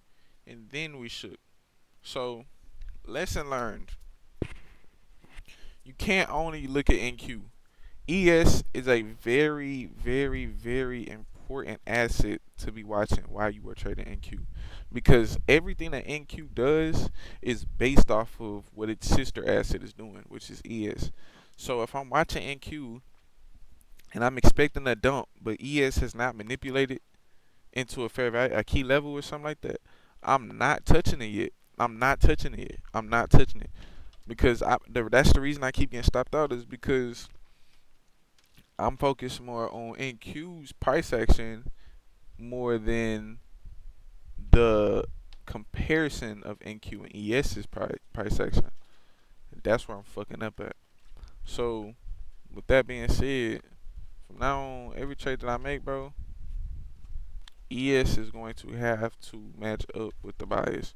and then we should. So lesson learned. You can't only look at NQ. ES is a very, very, very important asset to be watching while you are trading NQ, because everything that NQ does is based off of what its sister asset is doing, which is ES. So if I'm watching NQ and I'm expecting a dump, but ES has not manipulated into a fair value, a key level or something like that, I'm not touching it yet. I'm not touching it yet. I'm not touching it because that's the reason I keep getting stopped out, is because I'm focused more on NQ's price action more than the comparison of NQ and ES's price action. That's where I'm fucking up at. So, with that being said, from now on, every trade that I make, bro, ES is going to have to match up with the bias,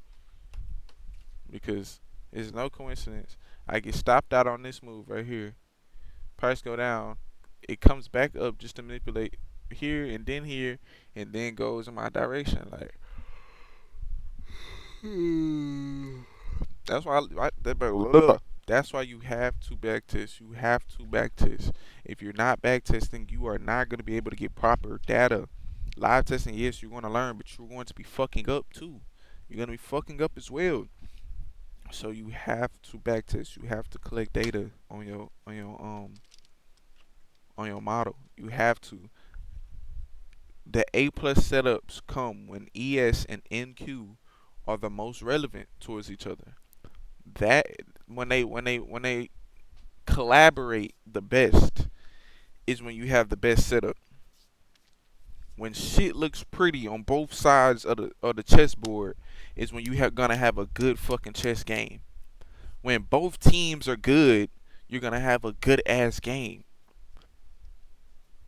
because it's no coincidence. I get stopped out on this move right here. Price go down. It comes back up just to manipulate here, and then goes in my direction. Like, that's why that's why you have to backtest. You have to backtest. If you're not backtesting, you are not going to be able to get proper data. Live testing, yes, you're going to learn, but you're going to be fucking up too. You're going to be fucking up as well. So you have to backtest. You have to collect data on your model. You have to. The A plus setups come when ES and NQ are the most relevant towards each other. That when they collaborate the best is when you have the best setup. When shit looks pretty on both sides of the chessboard is when you have gonna have a good fucking chess game. When both teams are good, you're gonna have a good ass game.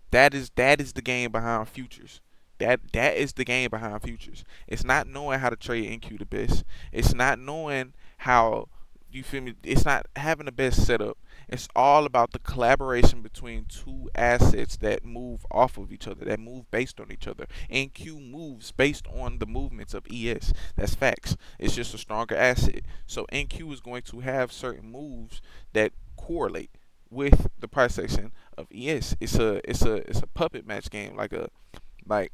That is the game behind futures. That is the game behind futures. It's not knowing how to trade NQ the best. It's not knowing how, you feel me. It's not having the best setup. It's all about the collaboration between two assets that move off of each other, that move based on each other. NQ moves based on the movements of ES. That's facts. It's just a stronger asset. So NQ is going to have certain moves that correlate with the price action of ES. It's a puppet match game. Like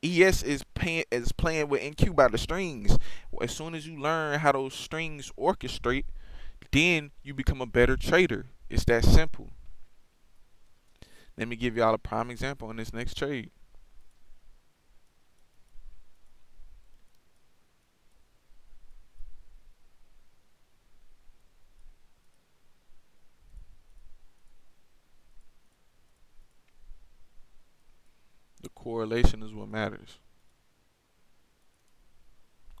ES is playing with NQ by the strings. As soon as you learn how those strings orchestrate, then you become a better trader. It's that simple. Let me give y'all a prime example on this next trade. The correlation is what matters.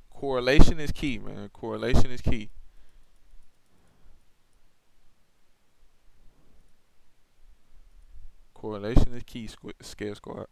Correlation is key, man. Correlation is key. Correlation is key, Scare Squad.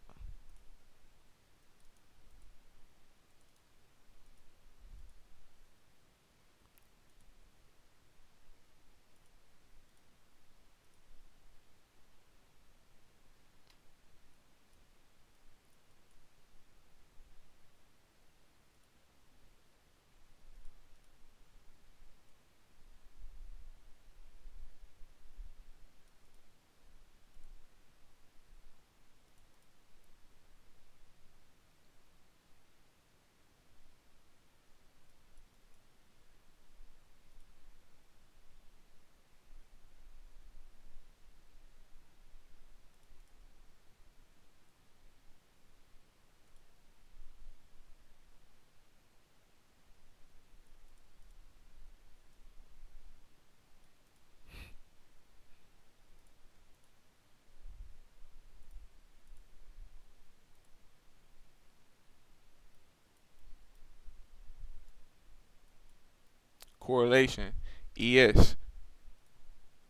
Correlation, ES,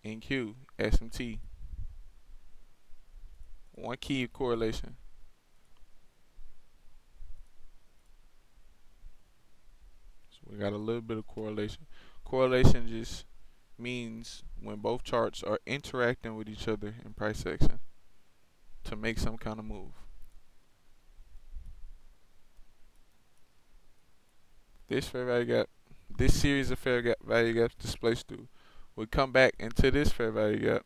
NQ, SMT. One key of correlation. So we got a little bit of correlation. Correlation just means when both charts are interacting with each other in price action to make some kind of move. This fair value gap, this series of value gaps displaced through, we come back into this fair value gap,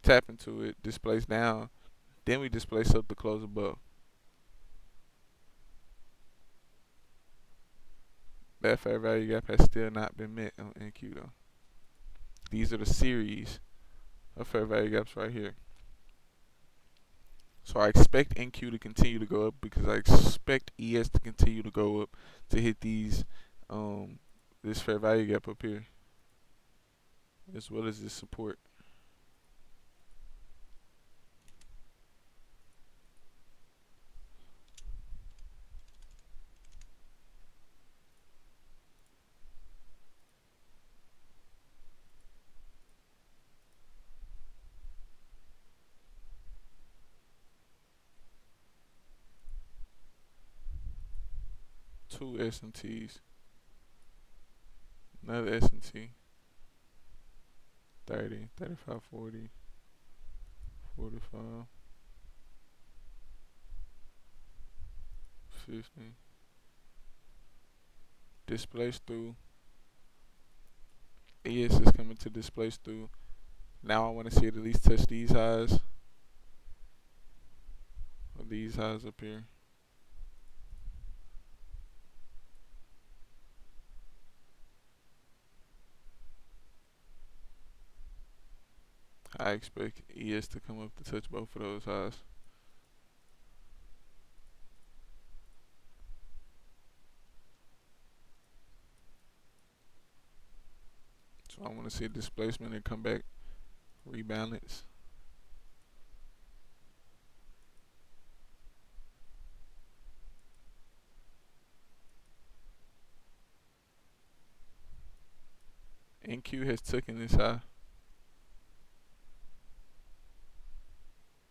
tap into it, displace down, then we displace up the close above. That fair value gap has still not been met on NQ though. These are the series of fair value gaps right here. So I expect NQ to continue to go up because I expect ES to continue to go up to hit these this fair value gap up here, as well as this support. Two SMTs, another SMT, 30, 35, 40, 45, 50. Displace through. ES is coming to displace through. Now I want to see it at least touch these highs, or these highs up here. I expect ES to come up to touch both of those highs. So I want to see a displacement and come back, rebalance. NQ has taken this high,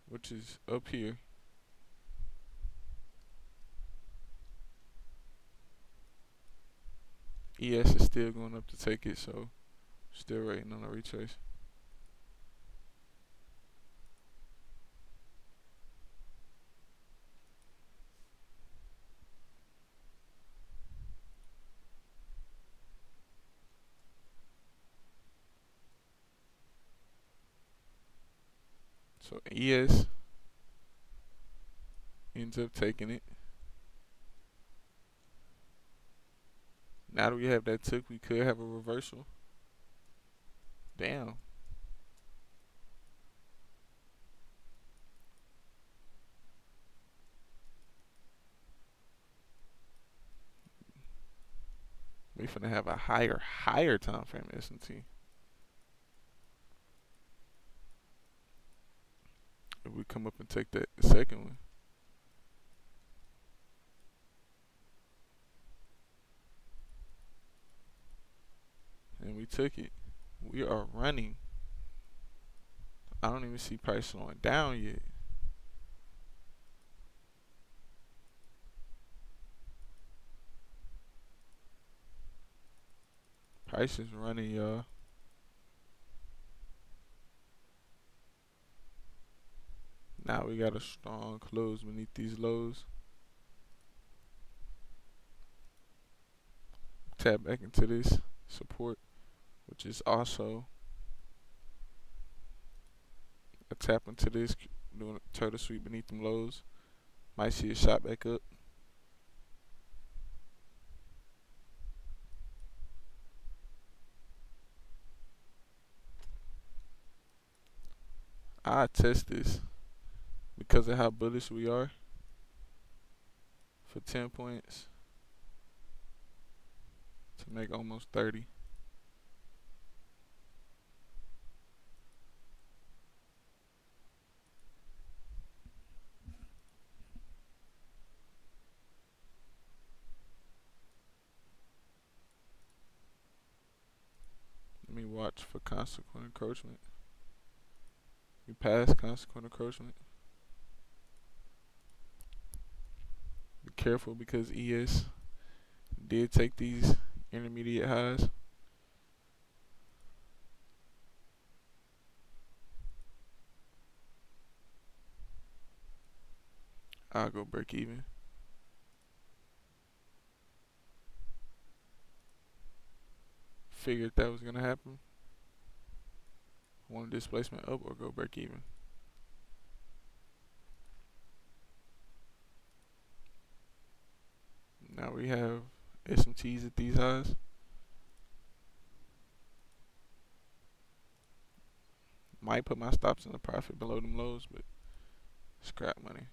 which is up here. ES is still going up to take it, so still waiting on a retrace. So ES ends up taking it. Now that we have that took, we could have a reversal. Damn. We finna have a higher time frame S&T. If we come up and take that second one. And we took it. We are running. I don't even see price slowing down yet. Price is running, y'all. Now we got a strong close beneath these lows. Tap back into this support, which is also a tap into this, doing a turtle sweep beneath them lows. Might see a shot back up. I test this because of how bullish we are for 10 points to make almost 30. me watch for consequent encroachment. You pass consequent encroachment. Be careful because ES did take these intermediate highs. I'll go break even. Figured that was gonna happen. Want a displacement up or go break even. Now we have SMTs at these highs. Might put my stops in the profit below them lows, but scrap money.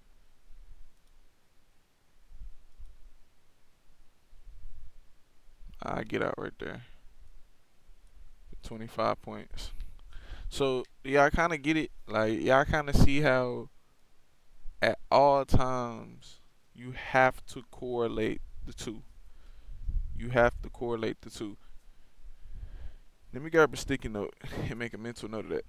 I get out right there. 25 points. So y'all kind of get it. Like y'all kind of see how at all times you have to correlate the two. You have to correlate the two. Let me grab a sticky note and make a mental note of that.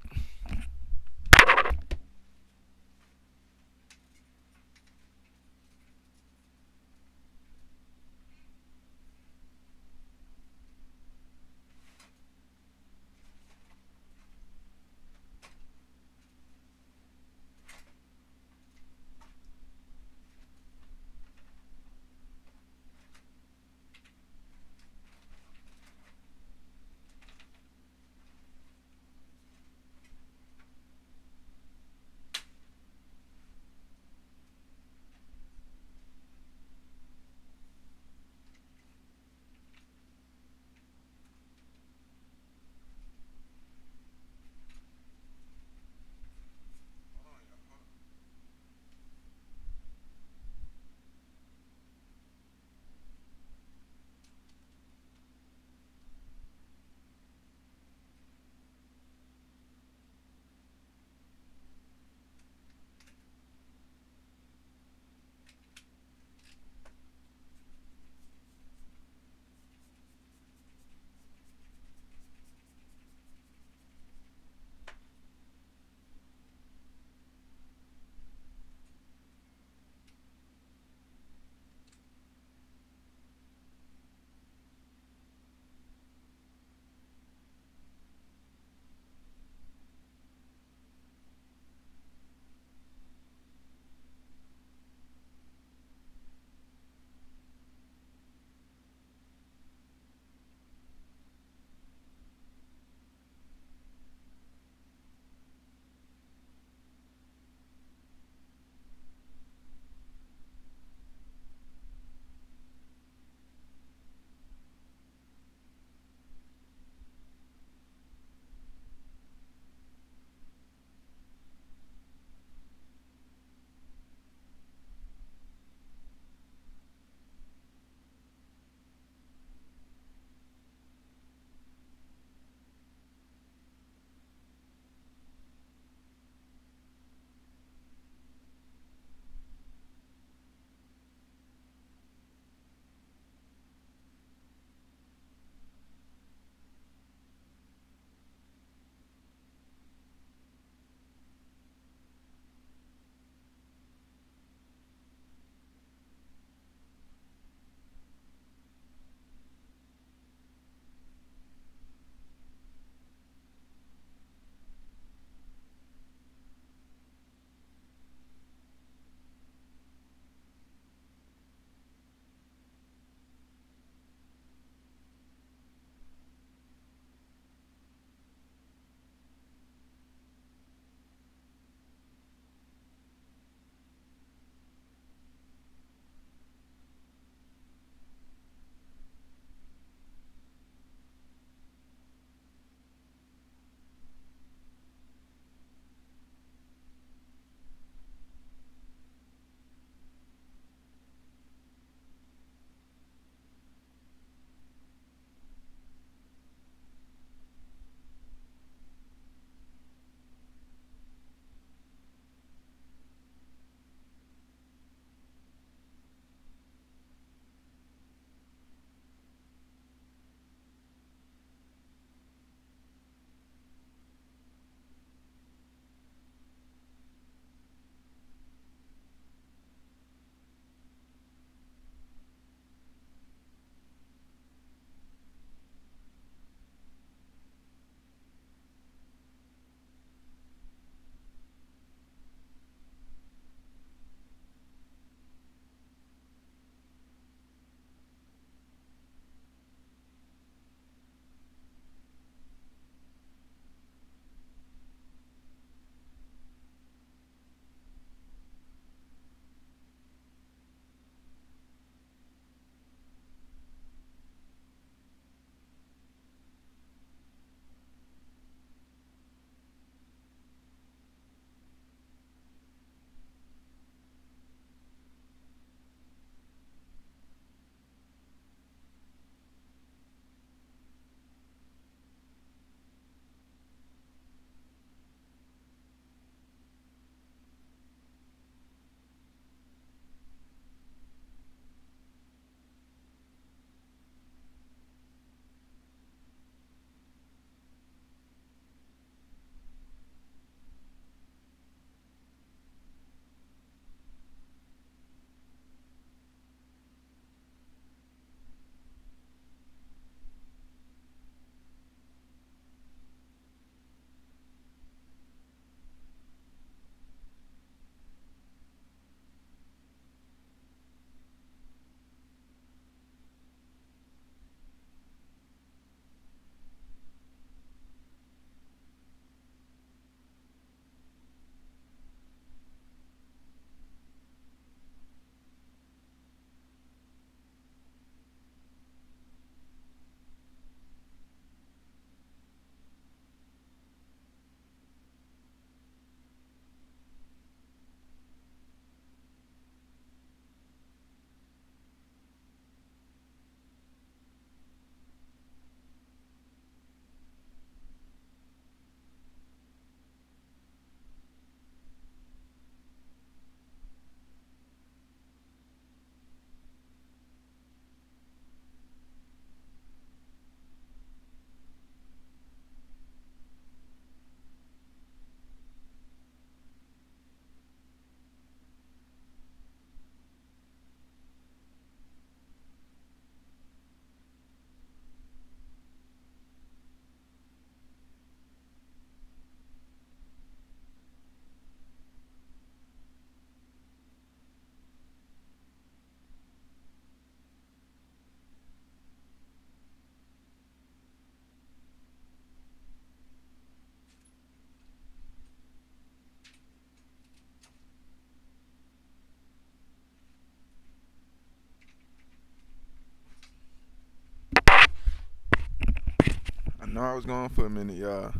No, I was gone for a minute, y'all.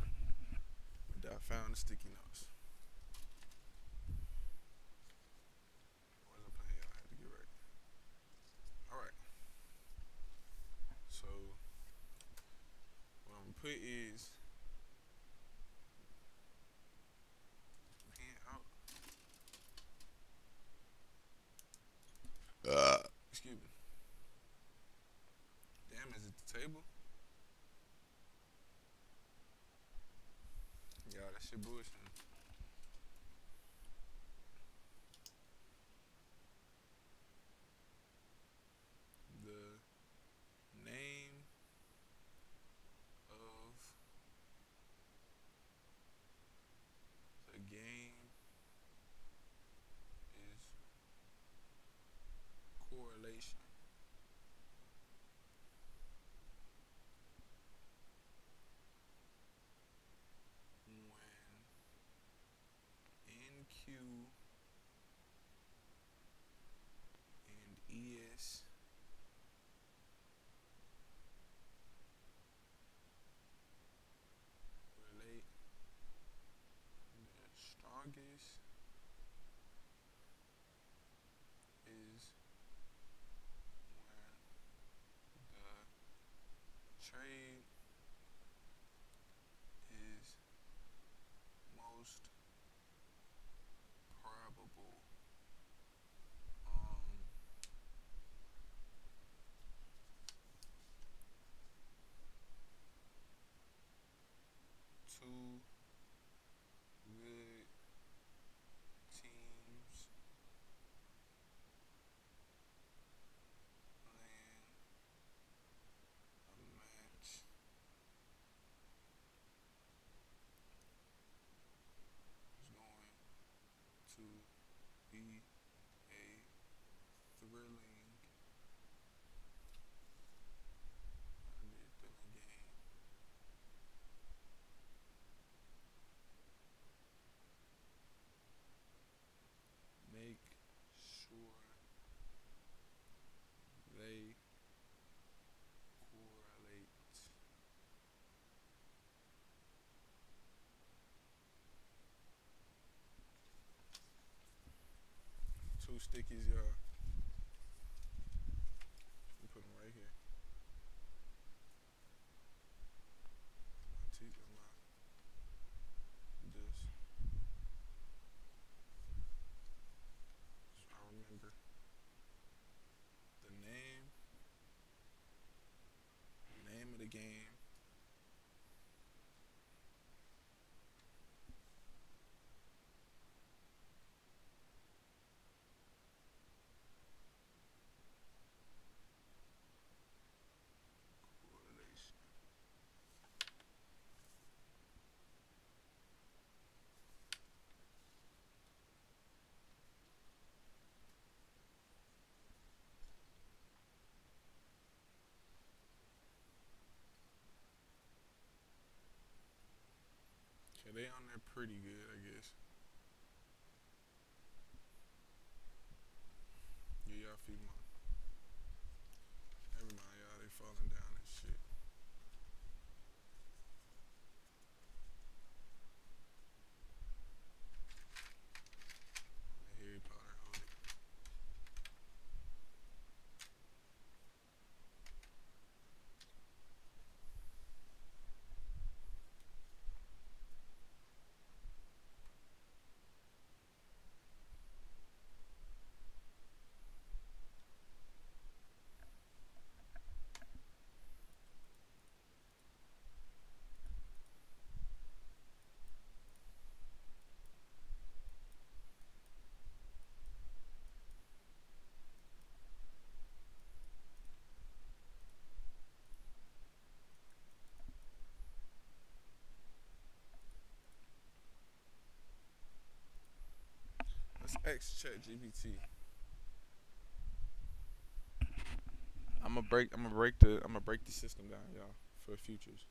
But I found the sticky notes. What was I playing, y'all? I had to get right. All right. So what I'm gonna put is hand out. Excuse me. Damn, is it the table? Yeah, that shit bullshit. The name of the game is correlation. When NQ and ES relate, the strongest is when the trade is most probable um two good teams playing a match is going to be a thrilling game. Make sure they correlate. Two stickies, y'all. We put them right here. My teeth and my just so I remember the name of the game correlation. Okay, they on there pretty good, I guess. Yeah, y'all feed my. Never mind, y'all. They falling down and shit. Harry Potter hold it. Let's X chat GPT. I'm gonna break the system down, y'all, for futures.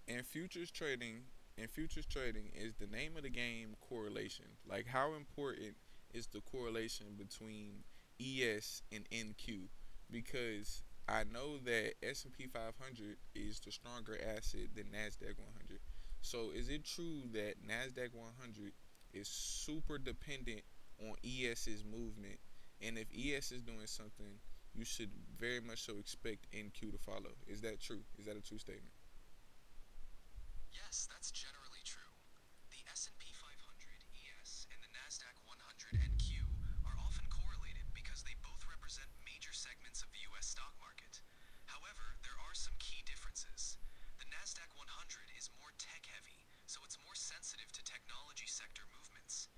In futures trading, is the name of the game correlation. Like how important is the correlation between ES and NQ? Because I know that S&P 500 is the stronger asset than Nasdaq 100. So is it true that Nasdaq 100 is super dependent on ES's movement, and if ES is doing something, you should very much so expect NQ to follow? Is that true? Is that a true statement? Yes, that's generally true. The S&P 500 ES and the Nasdaq 100 NQ are often correlated because they both represent major segments of the US stock market. However, there are some key differences. The Nasdaq 100 is more tech-heavy, so it's more sensitive to technology sector movements.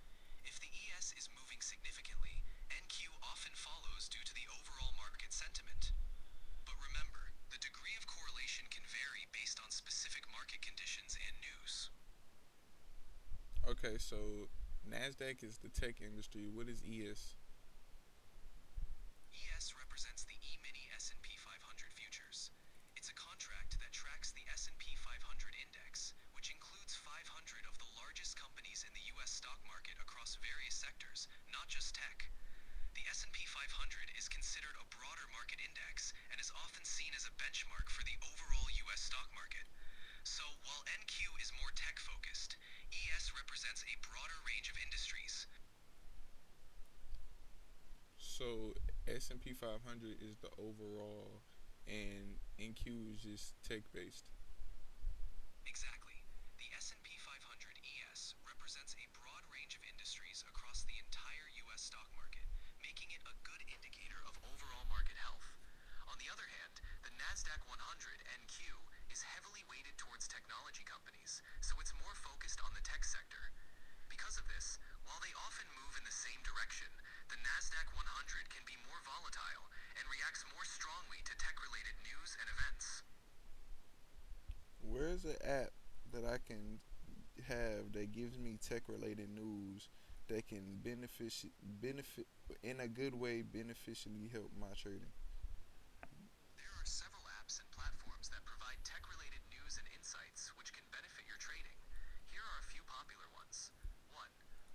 If the ES is moving significantly, NQ often follows due to the overall market sentiment. But remember, the degree of correlation can vary based on specific market conditions and news. Okay, so Nasdaq is the tech industry. What is ES? ES represents the E-mini S&P 500 futures. It's a contract that tracks the S&P 500 index, which includes 500 of the largest companies in the US stock market across various sectors, not just tech. The S&P 500 is considered a broader market index and is often seen as a benchmark for the overall US stock market. So, while NQ is more tech-focused, ES represents a broader range of industries. So S&P 500 is the overall, and NQ is just tech based. Exactly. The S&P 500 ES represents a broad range of industries across the entire US stock market, making it a good indicator of overall market health. On the other hand, the Nasdaq 100 NQ is heavily weighted towards technology companies, so it's more focused on the tech sector. Because of this, while they often move in the same direction, the Nasdaq 100 can be more volatile and reacts more strongly to tech-related news and events. Where's an app that I can have that gives me tech related news that can benefit in a good way beneficially help my trading? There are several apps and platforms that provide tech-related news and insights which can benefit your trading. Here are a few popular ones. 1.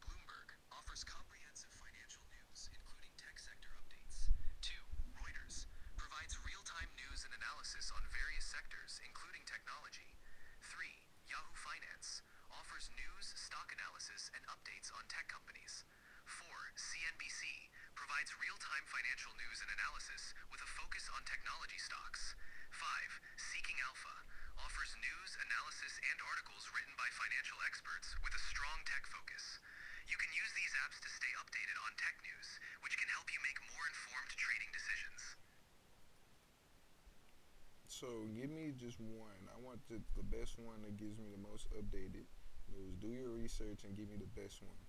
Bloomberg offers comprehensive financial news, including tech sector updates. 2. Reuters provides real-time news and analysis on various sectors, including technology. 3. Yahoo Finance offers news, stock analysis, and updates on tech companies. 4. CNBC provides real-time financial news and analysis with a focus on technology stocks. 5. Seeking Alpha offers news, analysis, and articles written by financial experts with a strong tech focus. You can use these apps to stay updated on tech news, which can help you make more informed trading decisions. So give me just one. I want the best one that gives me the most updated news. Do your research and give me the best one.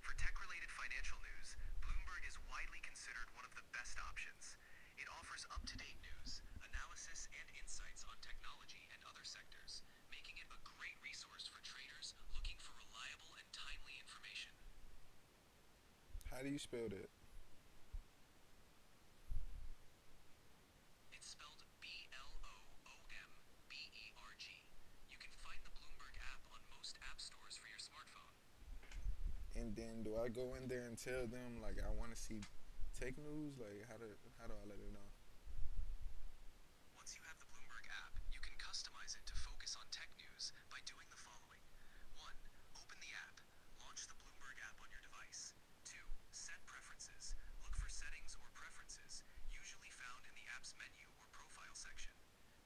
For tech-related financial news, Bloomberg is widely considered one of the best options. It offers up-to-date news, analysis, and insights on technology and other sectors, making it a great resource for traders looking for reliable and timely information. How do you spell that? It's spelled Bloomberg. You can find the Bloomberg app on most app stores for your smartphone. And then do I go in there and tell them like I want to see tech news? Like how do I let it know? Once you have the Bloomberg app, you can customize it to focus on tech news by doing the following. 1. Open the app. Launch the Bloomberg app on your device. 2. Set preferences. Look for settings or preferences, usually found in the app's menu or profile section.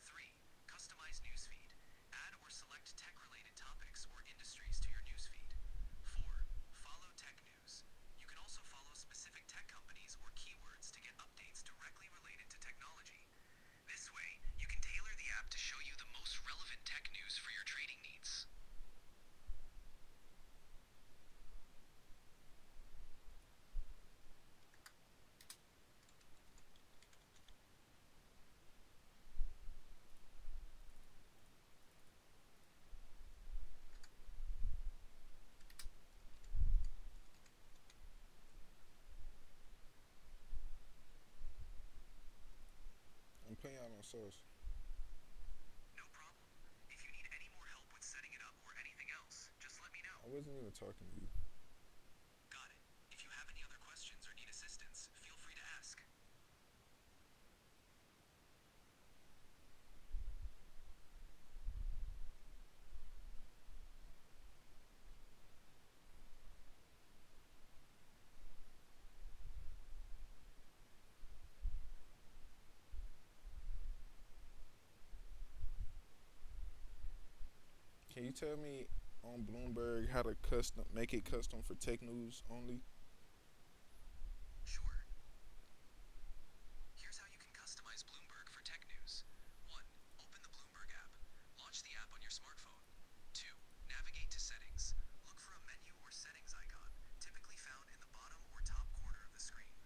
3. Customize newsfeed. Add or select tech-related topics or industries to your newsfeed. 4. Follow tech news. You can also follow specific tech companies or keywords to get updates directly related to technology. This way, you can tailor the app to show you the most relevant tech news for your trading needs. I'm putting y'all on sauce. No problem. If you need any more help with setting it up or anything else, just let me know. I wasn't even talking to you. Got it. If you have Can you tell me on Bloomberg how to custom make it custom for tech news only? Sure. Here's how you can customize Bloomberg for tech news. 1. Open the Bloomberg app. Launch the app on your smartphone. 2. Navigate to settings. Look for a menu or settings icon, typically found in the bottom or top corner of the screen.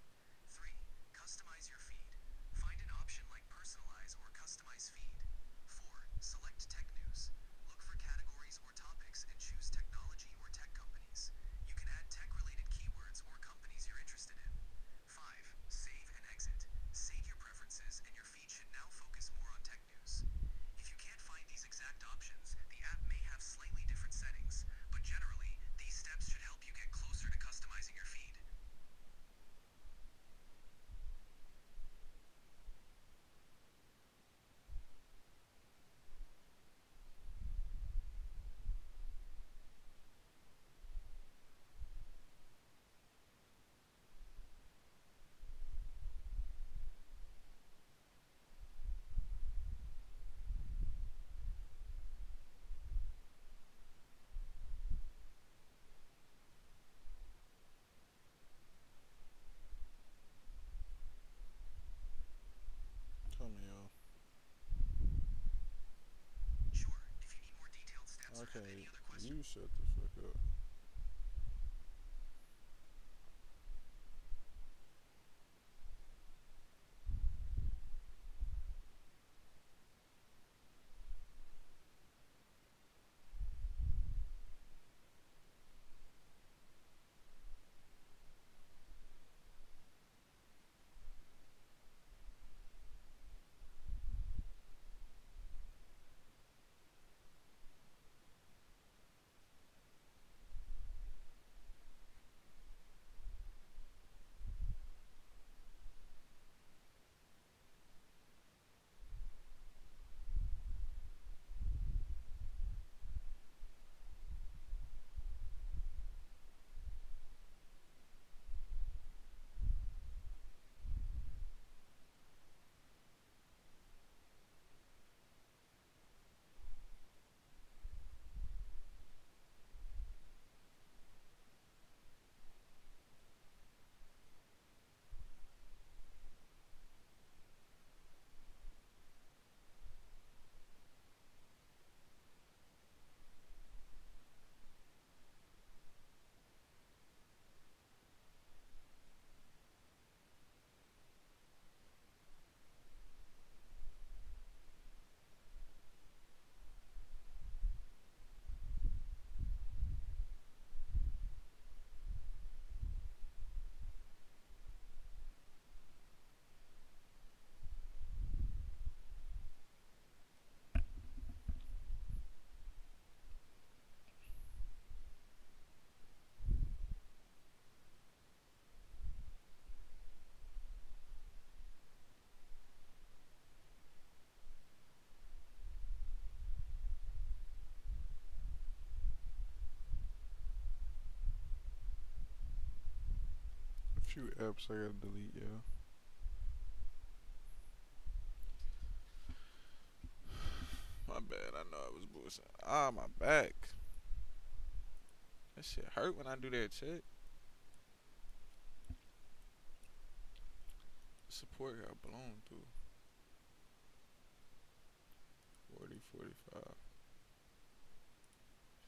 3. Customize your feed. Find an option like personalize or customize feed. 4. Select tech news. Look for categories or topics and choose technology or tech companies. You can add tech-related keywords or companies you're interested in. 5. Save and exit. Save your preferences and your feed should now focus more on tech news. If you can't find these exact options, the app may have slightly different settings, but generally, these steps should help you get closer to customizing your feed. Tell me, y'all. Sure, if you need more detailed steps or have any Okay, other questions. you shut the fuck up. A few apps I gotta delete, yeah. My bad, I know I was bullshit. Ah, my back. That shit hurt when I do that shit. Support got blown through. 40, 45,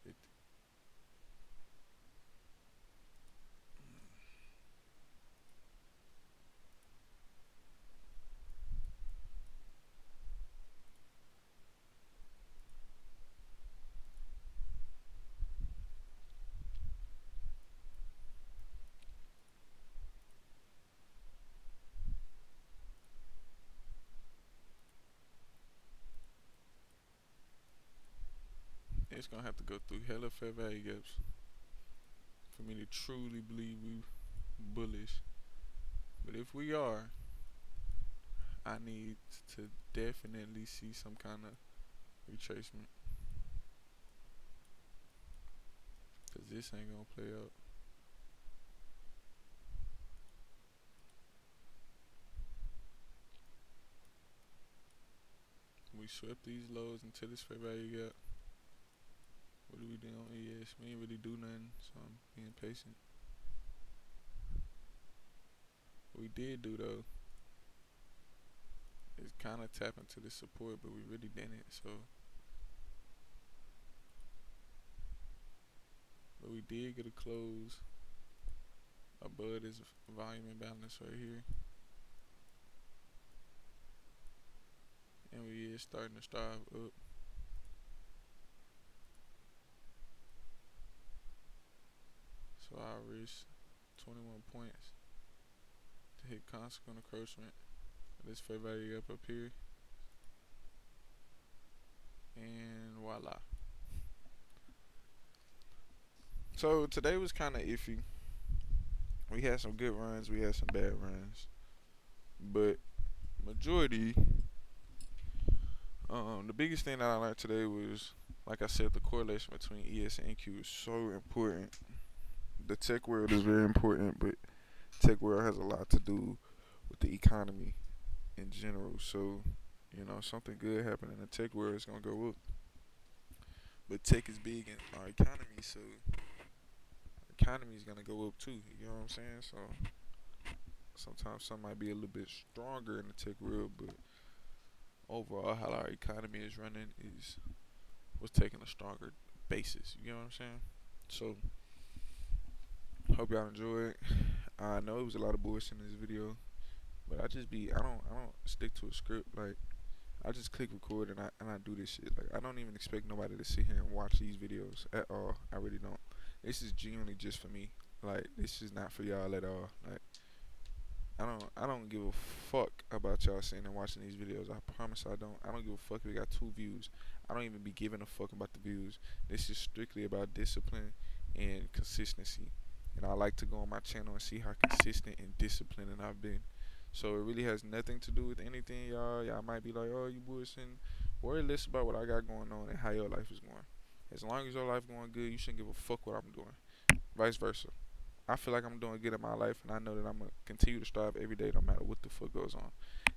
50. It's gonna have to go through hella fair value gaps for me to truly believe we bullish. But if we are, I need to definitely see some kind of retracement. Cause this ain't gonna play out. We swept these lows into this fair value gap. What do we do on ES? We ain't really do nothing, so I'm being patient. What we did do though is kind of tap into the support, but we really didn't. So, but we did get a close above this volume imbalance right here, and we is starting to strive up. So I risk 21 points to hit consequent encroachment. This fair value up here, and voila. So today was kind of iffy. We had some good runs, we had some bad runs, but majority. The biggest thing that I learned today was, like I said, the correlation between ES and NQ is so important. The tech world is very important, but tech world has a lot to do with the economy in general. So, something good happening in the tech world is gonna go up. But tech is big in our economy, so our economy is gonna go up too. You know what I'm saying? So sometimes some might be a little bit stronger in the tech world, but overall, how our economy is running is what's taking a stronger basis. You know what I'm saying? So hope y'all enjoyed. I know it was a lot of bullshit in this video, but I don't stick to a script. Like, I just click record and I do this shit. Like, I don't even expect nobody to sit here and watch these videos at all. I really don't. This is genuinely just for me. Like, this is not for y'all at all. Like, I don't give a fuck about y'all sitting and watching these videos. I promise I don't. I don't give a fuck if we got 2 views. I don't even be giving a fuck about the views. This is strictly about discipline and consistency. And I like to go on my channel and see how consistent and disciplined I've been. So it really has nothing to do with anything, y'all. Y'all might be like, oh, you bullshitting. Worry less about what I got going on and how your life is going. As long as your life going good, you shouldn't give a fuck what I'm doing. Vice versa. I feel like I'm doing good in my life, and I know that I'm gonna continue to strive every day, no matter what the fuck goes on.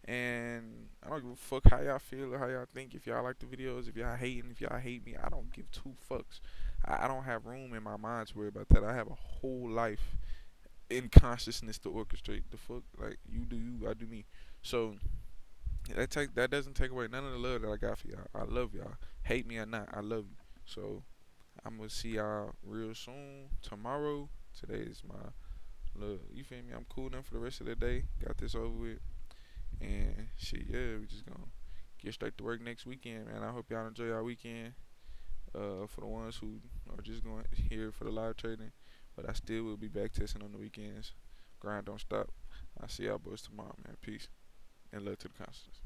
And I don't give a fuck how y'all feel or how y'all think. If y'all like the videos, if y'all hating, if y'all hate me, I don't give 2 fucks. I don't have room in my mind to worry about that. I have a whole life in consciousness to orchestrate. The fuck, like, you do you, I do me. So that doesn't take away none of the love that I got for y'all. I love y'all. Hate me or not, I love you. So I'm gonna see y'all real soon. Tomorrow. Today is my look. You feel me? I'm cooling for the rest of the day. Got this over with. And shit, yeah, we just gonna get straight to work next weekend, man. I hope y'all enjoy y'all weekend. For the ones who are just going here for the live trading, but I still will be back testing on the weekends. Grind don't stop. I'll see y'all boys tomorrow, man. Peace and love to the constants.